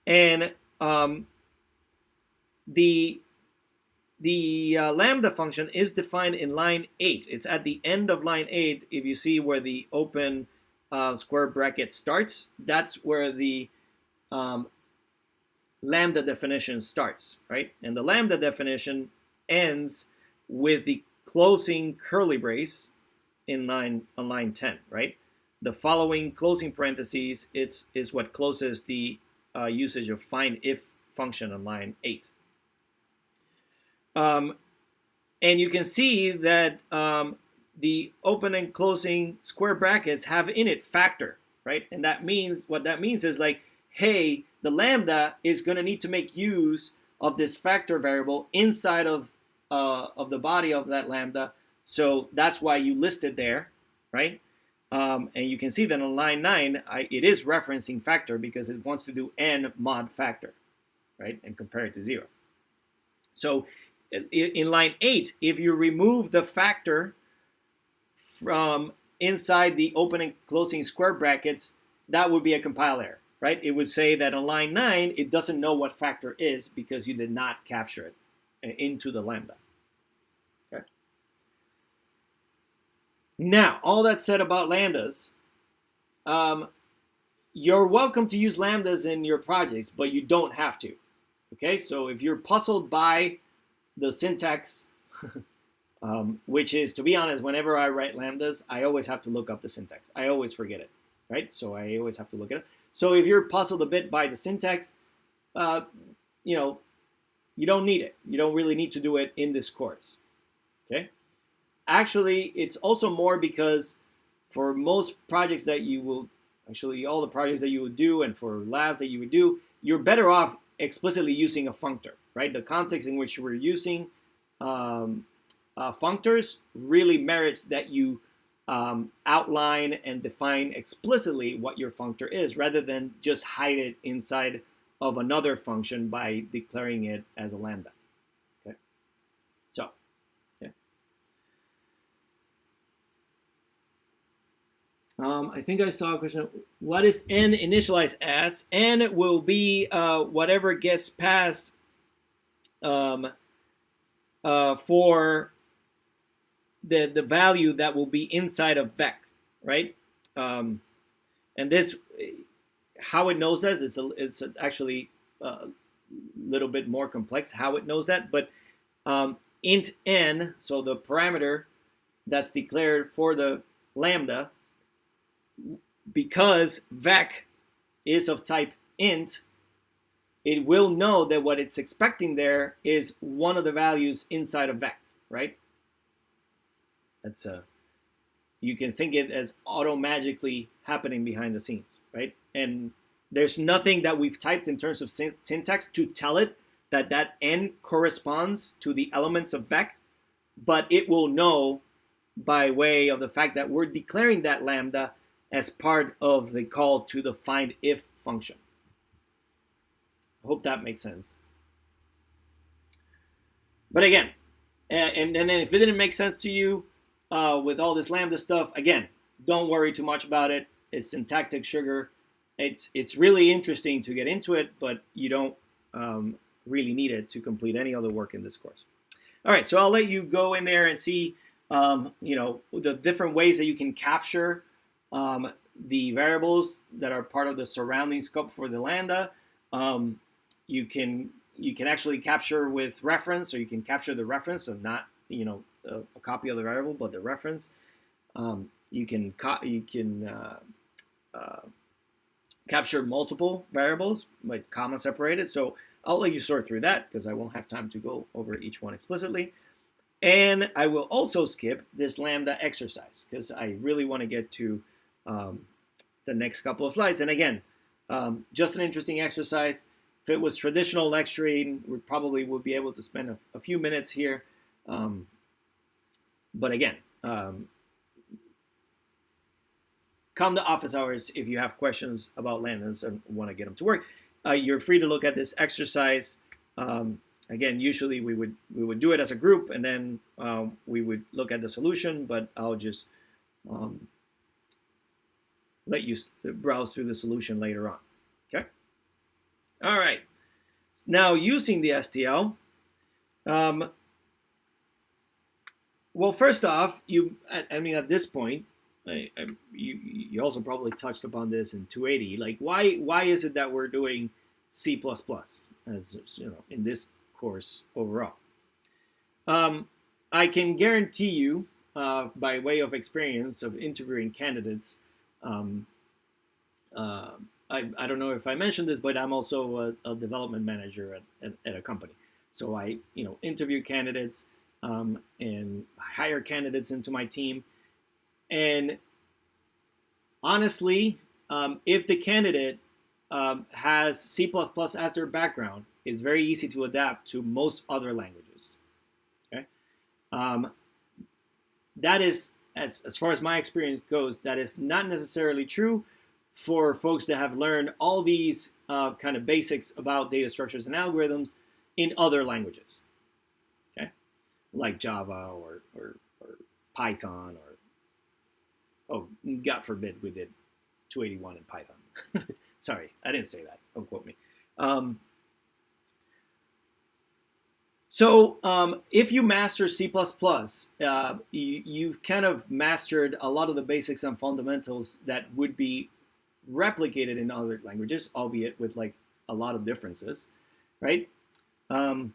And the lambda function is defined in line 8. It's at the end of line 8. If you see where the open square bracket starts, that's where the lambda definition starts, right? And the lambda definition ends with the closing curly brace on line 10, right? the following closing parentheses is what closes the usage of find if function on line 8. And you can see that the open and closing square brackets have in it factor, right? And that means, what that means is like, hey, the lambda is going to need to make use of this factor variable inside of the body of that lambda. So that's why you list it there, right? And you can see that on line 9, it is referencing factor because it wants to do n mod factor, right? And compare it to 0. So in line 8, if you remove the factor from inside the open and closing square brackets, that would be a compile error, right? It would say that on line 9, it doesn't know what factor is because you did not capture it into the lambda. Okay. Now, all that said about lambdas, you're welcome to use lambdas in your projects, but you don't have to. Okay, so if you're puzzled by the syntax, which is, to be honest, whenever I write lambdas, I always have to look up the syntax. I always forget it, right? So I always have to look at it. So if you're puzzled a bit by the syntax, you know, you don't need it. You don't really need to do it in this course, okay? Actually, it's also more because for most projects that you will, actually all the projects that you would do and for labs that you would do, you're better off explicitly using a functor, right? The context in which we're using functors really merits that you outline and define explicitly what your functor is rather than just hide it inside of another function by declaring it as a lambda. Okay, so yeah. I think I saw a question. What is n initialized as? N will be whatever gets passed for the value that will be inside of vec, right? And this, how it knows that, it's actually a little bit more complex how it knows that, but int n, so the parameter that's declared for the lambda, because vec is of type int, it will know that what it's expecting there is one of the values inside of vec, right? That's you can think it as auto-magically happening behind the scenes, right? And there's nothing that we've typed in terms of syntax to tell it that that n corresponds to the elements of vec, but it will know by way of the fact that we're declaring that lambda as part of the call to the find if function. I hope that makes sense. But again, and then if it didn't make sense to you with all this lambda stuff, again, don't worry too much about it. It's syntactic sugar. It's really interesting to get into it, but you don't really need it to complete any other work in this course. All right, so I'll let you go in there and see the different ways that you can capture the variables that are part of the surrounding scope for the lambda. You can actually capture with reference, or you can capture the reference of not a copy of the variable, but the reference. You can capture multiple variables, like comma separated. So I'll let you sort through that because I won't have time to go over each one explicitly. And I will also skip this lambda exercise because I really want to get to the next couple of slides. And again, just an interesting exercise. If it was traditional lecturing, we probably would be able to spend a few minutes here. But again, come to office hours if you have questions about lambdas and want to get them to work. You're free to look at this exercise. Again, usually we would do it as a group, and then we would look at the solution. But I'll just let you browse through the solution later on. Okay. All right. Now using the STL. Well, first off, I mean, at this point, you also probably touched upon this in 280. Like, why is it that we're doing C++ as in this course overall? I can guarantee you, by way of experience of interviewing candidates, Um, uh, I don't know if I mentioned this, but I'm also a development manager at a company. So I interview candidates and hire candidates into my team. And honestly, if the candidate has C++ as their background, it's very easy to adapt to most other languages. Okay, um, that is, as far as my experience goes, that is not necessarily true for folks that have learned all these kind of basics about data structures and algorithms in other languages. Okay, like Java or Python or, oh, God forbid we did 281 in Python. Sorry, I didn't say that. Don't quote me. Um, if you master C++, you've kind of mastered a lot of the basics and fundamentals that would be replicated in other languages, albeit with like a lot of differences, right? Um,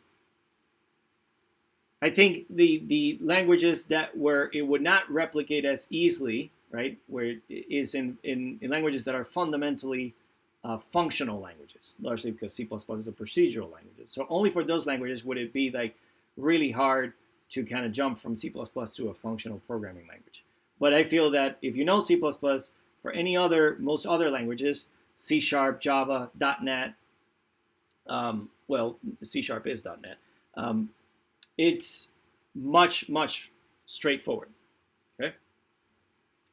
I think the languages that where it would not replicate as easily, right, where it is in languages that are fundamentally functional languages, largely because C++ is a procedural language. So only for those languages would it be like really hard to kind of jump from C++ to a functional programming language. But I feel that if you know C++, for most other languages, C#, Java, .NET, well, C# is .NET, it's much straightforward. Okay,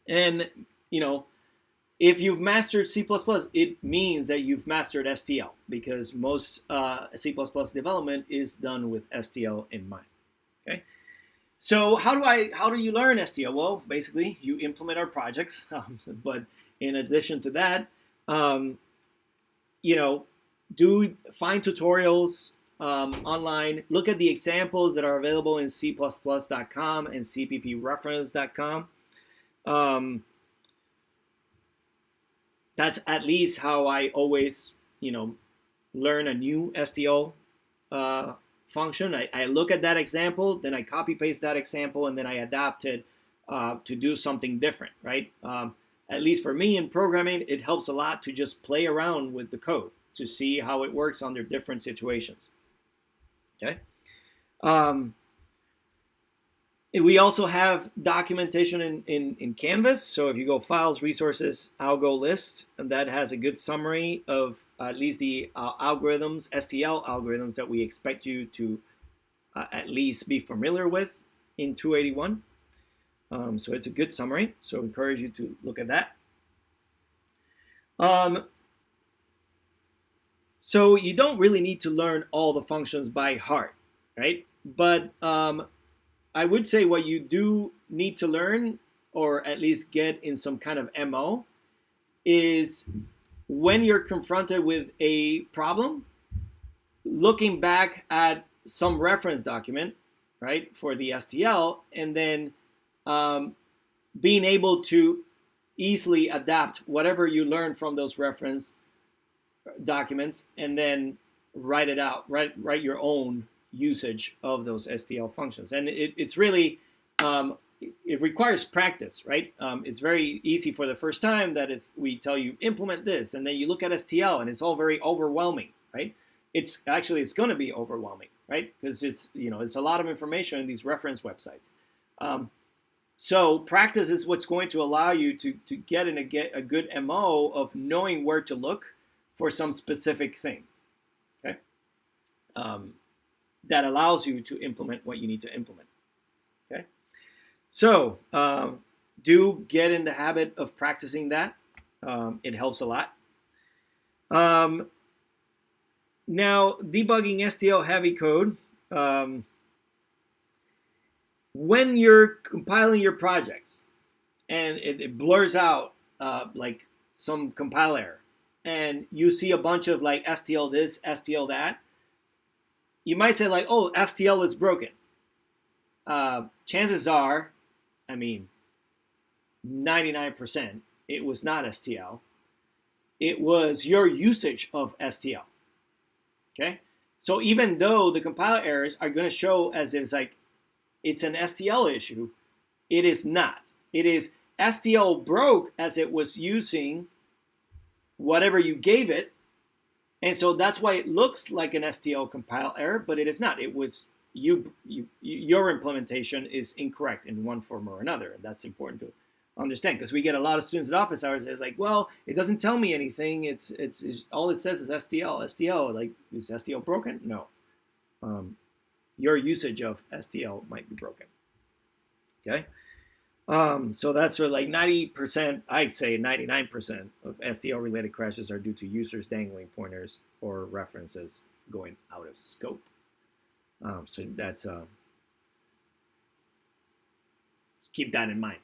and if you've mastered C++, it means that you've mastered STL because most C++ development is done with STL in mind. Okay, so how do you learn STL? Well, basically you implement our projects, but in addition to that, um, do find tutorials online. Look at the examples that are available in cplus.com and cppreference.com. That's at least how I always, learn a new STL function. I look at that example, then I copy paste that example, and then I adapt it to do something different, right? At least for me in programming, it helps a lot to just play around with the code to see how it works under different situations. Okay. We also have documentation in Canvas. So if you go Files, Resources, Algo List, and that has a good summary of at least the algorithms, STL algorithms that we expect you to at least be familiar with in 281. So it's a good summary. So I encourage you to look at that. So you don't really need to learn all the functions by heart, right? But I would say what you do need to learn, or at least get in some kind of MO, is when you're confronted with a problem, looking back at some reference document, right, for the STL, and then being able to easily adapt whatever you learn from those reference documents, and then write it out, write your own usage of those STL functions. And it's really, it requires practice, right? It's very easy for the first time that if we tell you implement this, and then you look at STL and it's all very overwhelming, right? It's going to be overwhelming, right? Because it's a lot of information in these reference websites. So practice is what's going to allow you to get a good MO of knowing where to look for some specific thing. Okay. That allows you to implement what you need to implement. Okay, so do get in the habit of practicing that. It helps a lot. Now, debugging STL heavy code. When you're compiling your projects and it blurs out like some compile error, and you see a bunch of like STL this, STL that, you might say like, oh, STL is broken. Chances are, 99%, it was not STL. It was your usage of STL. Okay? So even though the compiler errors are going to show as if it's like it's an STL issue, it is not. It is STL broke as it was using whatever you gave it, and so that's why it looks like an STL compile error, but it is not. It was your implementation is incorrect in one form or another, and that's important to understand, because we get a lot of students at office hours that's like, well, it doesn't tell me anything. It's all it says is STL. Like, is STL broken? No. Your usage of STL might be broken. Okay. So that's for like 90%, I'd say 99% of STL related crashes are due to users dangling pointers or references going out of scope. So that's keep that in mind,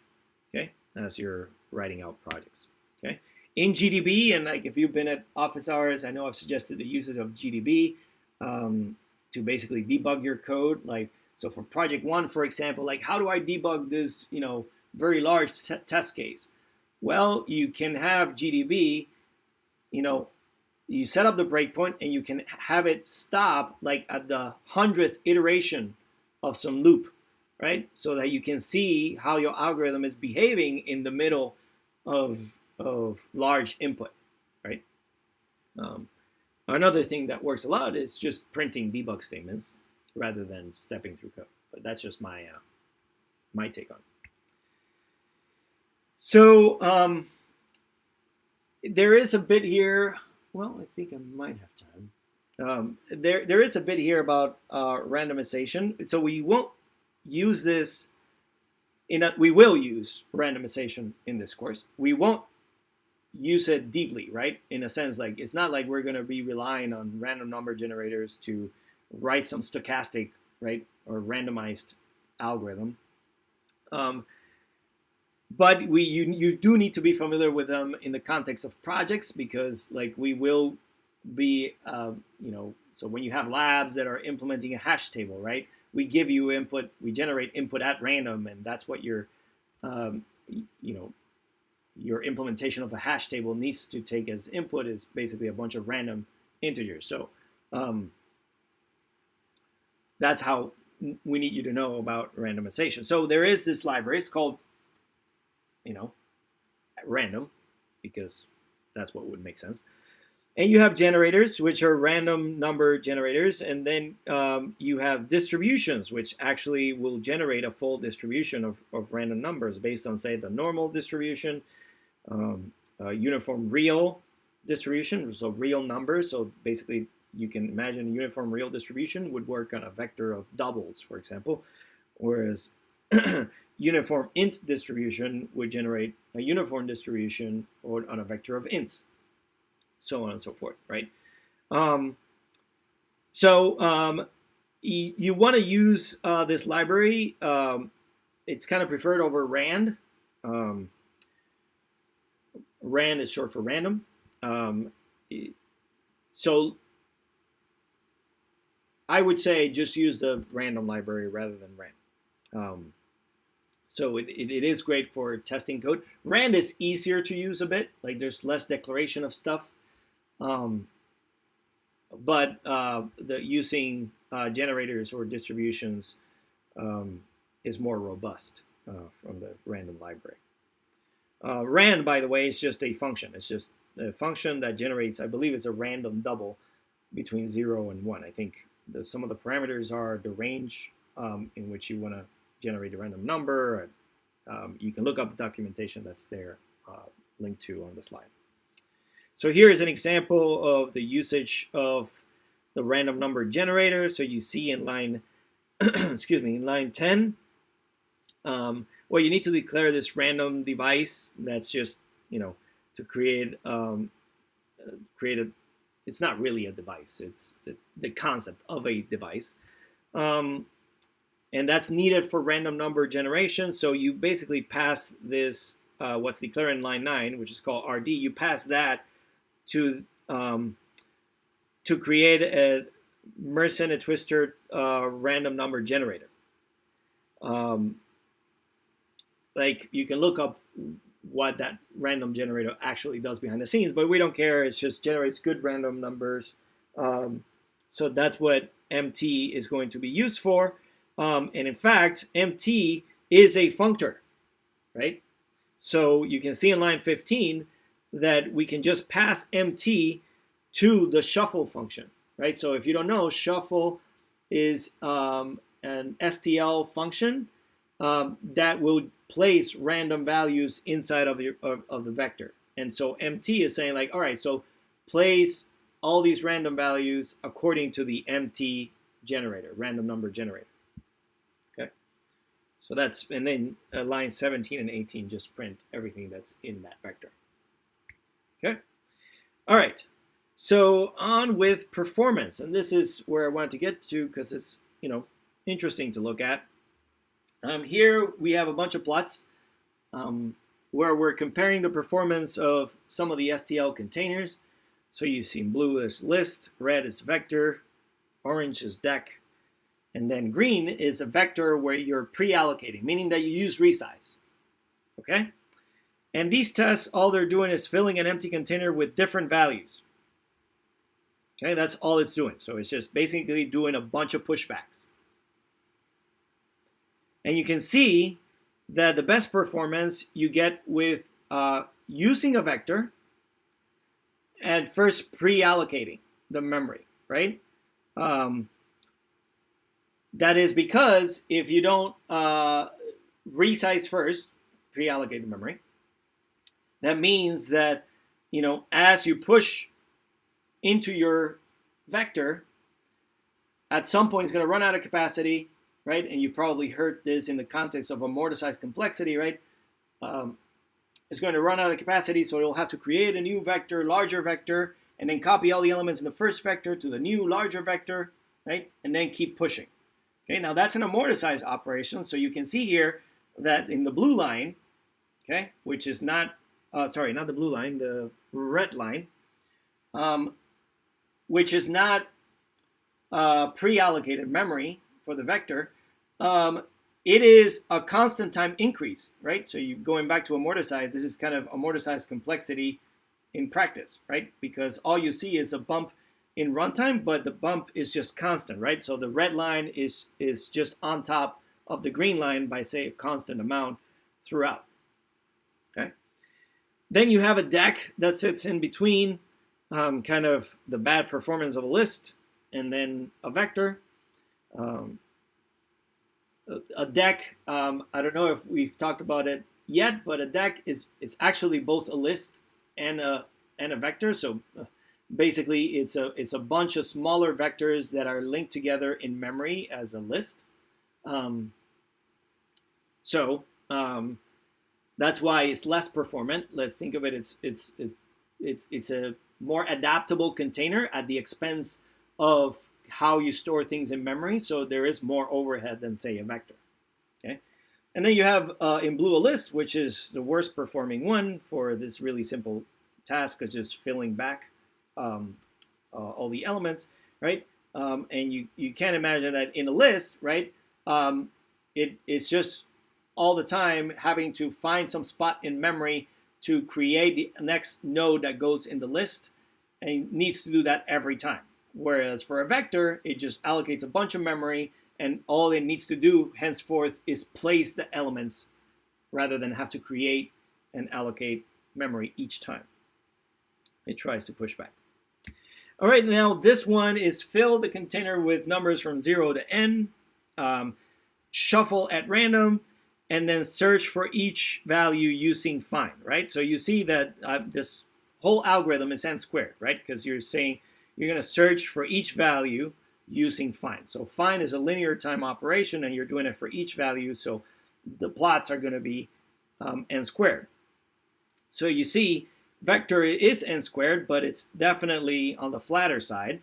okay, as you're writing out projects. Okay, in GDB, and like if you've been at office hours, I know I've suggested the uses of GDB to basically debug your code. Like, so for project one, for example, like how do I debug this, very large test case? Well, you can have GDB, you set up the breakpoint and you can have it stop like at the 100th iteration of some loop, right? So that you can see how your algorithm is behaving in the middle of large input, right? Another thing that works a lot is just printing debug statements rather than stepping through code. But that's just my take on it. So there is a bit here. Well, I think I might have time. There is a bit here about randomization. So we won't use this we will use randomization in this course. We won't use it deeply, right? In a sense, like it's not like we're going to be relying on random number generators to write some stochastic, right, or randomized algorithm. But you do need to be familiar with them in the context of projects, because like we will be, so when you have labs that are implementing a hash table, right? We give you input, we generate input at random, and that's what your implementation of a hash table needs to take as input is basically a bunch of random integers. So that's how we need you to know about randomization. So there is this library. It's called, random, because that's what would make sense. And you have generators, which are random number generators. And then you have distributions, which actually will generate a full distribution of random numbers based on, say, the normal distribution, uniform real distribution, so real numbers. So basically, you can imagine a uniform real distribution would work on a vector of doubles, for example, whereas uniform int distribution would generate a uniform distribution or on a vector of ints, so on and so forth, right? You want to use this library. It's kind of preferred over RAND. RAND is short for random. So I would say just use the random library rather than RAND. So it is great for testing code. RAND is easier to use a bit. Like there's less declaration of stuff. But the using generators or distributions is more robust from the random library. RAND, by the way, is just a function. It's just a function that generates, I believe it's a random double between 0 and 1. I think some of the parameters are the range in which you want to generate a random number. You can look up the documentation that's there, linked to on the slide. So here is an example of the usage of the random number generator. So you see in line, in line 10, well, you need to declare this random device. That's just, to create it's not really a device. It's the concept of a device. And that's needed for random number generation. So you basically pass this, what's declared in line 9, which is called RD. You pass that to create a Mersenne and Twister random number generator. Like you can look up what that random generator actually does behind the scenes, but we don't care. It just generates good random numbers. So that's what MT is going to be used for. And in fact, MT is a functor, right? So you can see in line 15 that we can just pass MT to the shuffle function, right? So if you don't know, shuffle is an STL function that will place random values inside of the vector. And so MT is saying like, all right, so place all these random values according to the MT generator, random number generator. Okay. So that's, and then line 17 and 18 just print everything that's in that vector. Okay. All right. So on with performance, and this is where I want to get to because it's, you know, interesting to look at. Here we have a bunch of plots where we're comparing the performance of some of the STL containers. So you see in blue is list, red is vector, orange is deck, and then green is a vector where you're pre-allocating, meaning that you use resize. Okay? And these tests, all they're doing is filling an empty container with different values. Okay, that's all it's doing. So it's just basically doing a bunch of pushbacks. And you can see that the best performance you get with using a vector and first pre-allocating the memory, right? That is because if you don't resize first, pre-allocate the memory, that means that, you know, as you push into your vector, at some point it's going to run out of capacity, right? And you probably heard this in the context of amortized complexity, right? It's going to run out of capacity, so it'll have to create a new vector, larger vector, and then copy all the elements in the first vector to the new larger vector, right? And then keep pushing. Okay, now that's an amortized operation, so you can see here that in the blue line, okay, which is not, sorry, not the blue line, the red line, which is not pre-allocated memory for the vector, it is a constant time increase, right? So you going back to amortized, this is kind of amortized complexity in practice, right? Because all you see is a bump in runtime, but the bump is just constant, right? So the red line is just on top of the green line by, say, a constant amount throughout, okay? Then you have a deck that sits in between kind of the bad performance of a list and then a vector. A deck, I don't know if we've talked about it yet, but a deck is actually both a list and a vector. So basically, it's a bunch of smaller vectors that are linked together in memory as a list. That's why it's less performant. Let's think of it. It's a more adaptable container at the expense of how you store things in memory. So there is more overhead than, say, a vector. Okay, and then you have in blue a list, which is the worst performing one for this really simple task of just filling back all the elements, right? And you can't imagine that in a list, right? It's just all the time having to find some spot in memory to create the next node that goes in the list, and it needs to do that every time. Whereas for a vector, it just allocates a bunch of memory, and all it needs to do henceforth is place the elements rather than have to create and allocate memory each time it tries to push back. All right, now this one is fill the container with numbers from 0 to n, shuffle at random, and then search for each value using find, right? So you see that this whole algorithm is n squared, right? Because you're saying you're going to search for each value using find. So find is a linear time operation, and you're doing it for each value, so the plots are going to be n squared. So you see vector is n squared, but it's definitely on the flatter side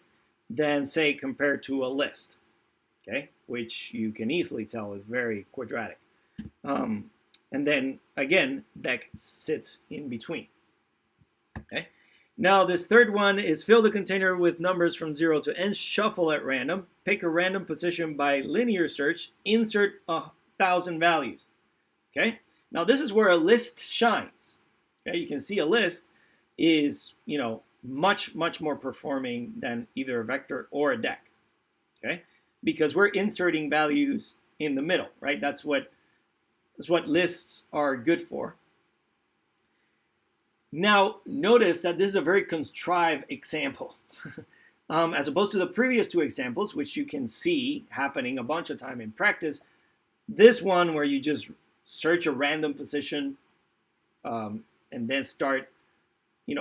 than, say, compared to a list, okay, which you can easily tell is very quadratic. And then, again, deck sits in between, okay? Now, this third one is fill the container with numbers from 0 to n, shuffle at random, pick a random position by linear search, insert 1,000 values, okay? Now, this is where a list shines, okay? You can see a list is, you know, much more performing than either a vector or a deck, okay? Because we're inserting values in the middle, right? That's what lists are good for. Now, notice that this is a very contrived example. As opposed to the previous two examples, which you can see happening a bunch of time in practice, this one where you just search a random position and then start,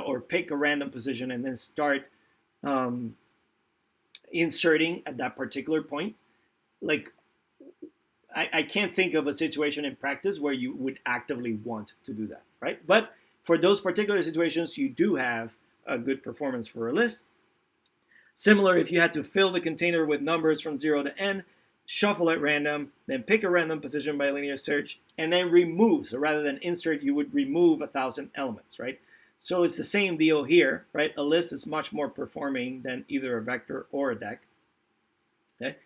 or pick a random position and then start inserting at that particular point. Like, I can't think of a situation in practice where you would actively want to do that, right? But for those particular situations, you do have a good performance for a list. Similar, if you had to fill the container with numbers from 0 to n, shuffle at random, then pick a random position by linear search, and then remove. So rather than insert, you would remove 1,000 elements, right? So it's the same deal here, right? A list is much more performing than either a vector or a deck. Okay.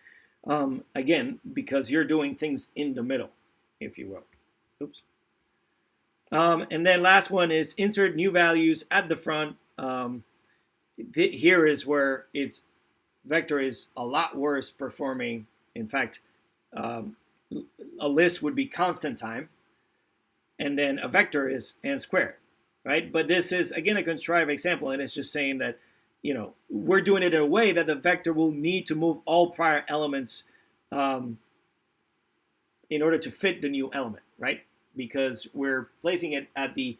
Again, because you're doing things in the middle, if you will. Oops. And then last one is insert new values at the front. Here is where its vector is a lot worse performing. In fact, a list would be constant time, and then a vector is n squared, right? But this is, again, a contrived example, and it's just saying that, we're doing it in a way that the vector will need to move all prior elements in order to fit the new element, right? Because we're placing it at the,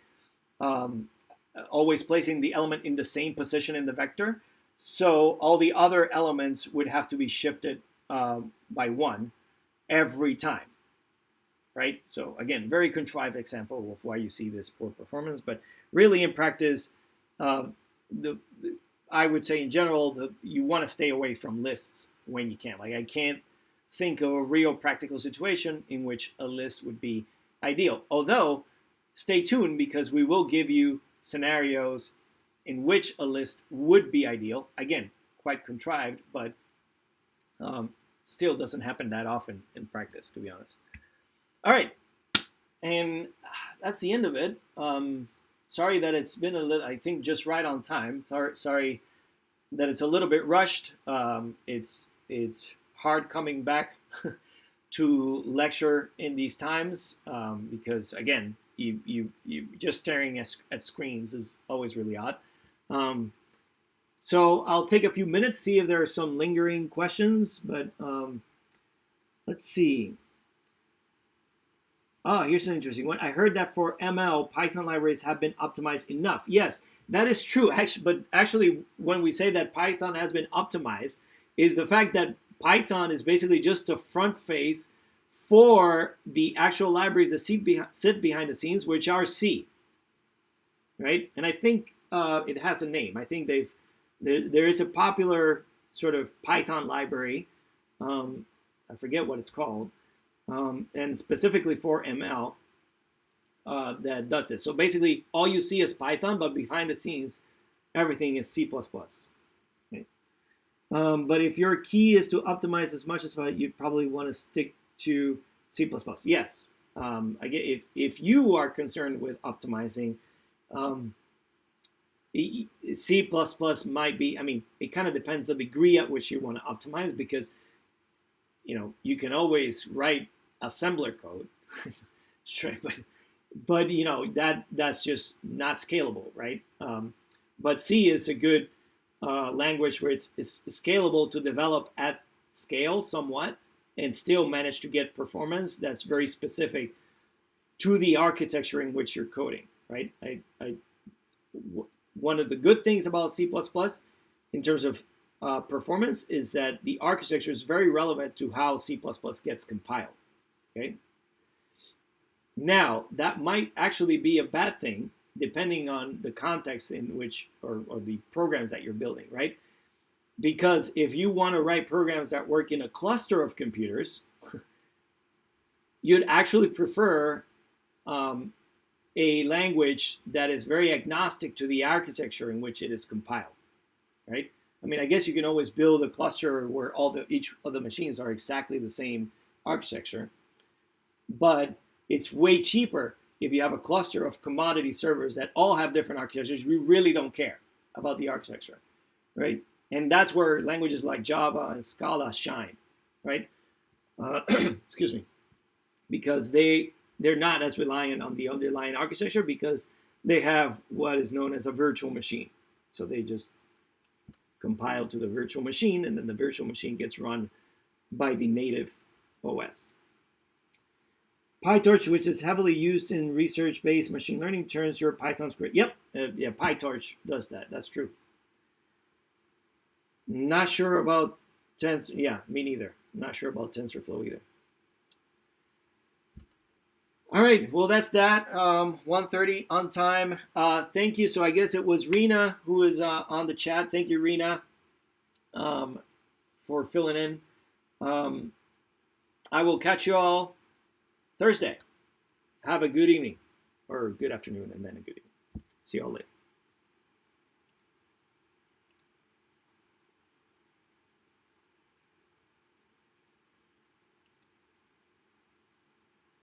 always placing the element in the same position in the vector. So all the other elements would have to be shifted by 1 every time, right? So again, very contrived example of why you see this poor performance. But really in practice, I would say in general, you want to stay away from lists when you can. Like, I can't think of a real practical situation in which a list would be ideal. Although, stay tuned, because we will give you scenarios in which a list would be ideal. Again, quite contrived, but still doesn't happen that often in practice, to be honest. All right, and that's the end of it. Sorry that it's been a little, I think, just right on time. Sorry that it's a little bit rushed. It's hard coming back to lecture in these times because, again, you just staring at screens is always really odd. So I'll take a few minutes, see if there are some lingering questions, but let's see. Oh, here's an interesting one. I heard that for ML, Python libraries have been optimized enough. Yes, that is true. But actually, when we say that Python has been optimized, is the fact that Python is basically just a front face for the actual libraries that sit behind the scenes, which are C, right? And I think it has a name. I think there is a popular sort of Python library. I forget what it's called. And specifically for ML that does this. So basically, all you see is Python, but behind the scenes, everything is C++. Okay. But if your key is to optimize as much as possible, you probably want to stick to C++. Yes, I get if you are concerned with optimizing, C++ might be. I mean, it kind of depends the degree at which you want to optimize, because you can always write assembler code, but that's just not scalable, right? But C is a good language where it's scalable to develop at scale somewhat and still manage to get performance that's very specific to the architecture in which you're coding, right? One of the good things about C++ in terms of performance is that the architecture is very relevant to how C++ gets compiled. Okay. Now, that might actually be a bad thing depending on the context in which, or the programs that you're building, right? Because if you want to write programs that work in a cluster of computers, you'd actually prefer a language that is very agnostic to the architecture in which it is compiled, right? I mean, I guess you can always build a cluster where each of the machines are exactly the same architecture, but it's way cheaper if you have a cluster of commodity servers that all have different architectures. You really don't care about the architecture, right? And that's where languages like Java and Scala shine, right? Excuse me, because they're not as reliant on the underlying architecture, because they have what is known as a virtual machine. So they just compile to the virtual machine, and then the virtual machine gets run by the native OS. PyTorch, which is heavily used in research-based machine learning, turns your Python script. Yep, yeah, PyTorch does that. That's true. Not sure about Tensor. Yeah, me neither. Not sure about TensorFlow either. All right, well, that's that. 1:30 on time. Thank you. So I guess it was Rena who is on the chat. Thank you, Rena, for filling in. I will catch you all Thursday. Have a good evening, or good afternoon, and then a good evening. See you all later.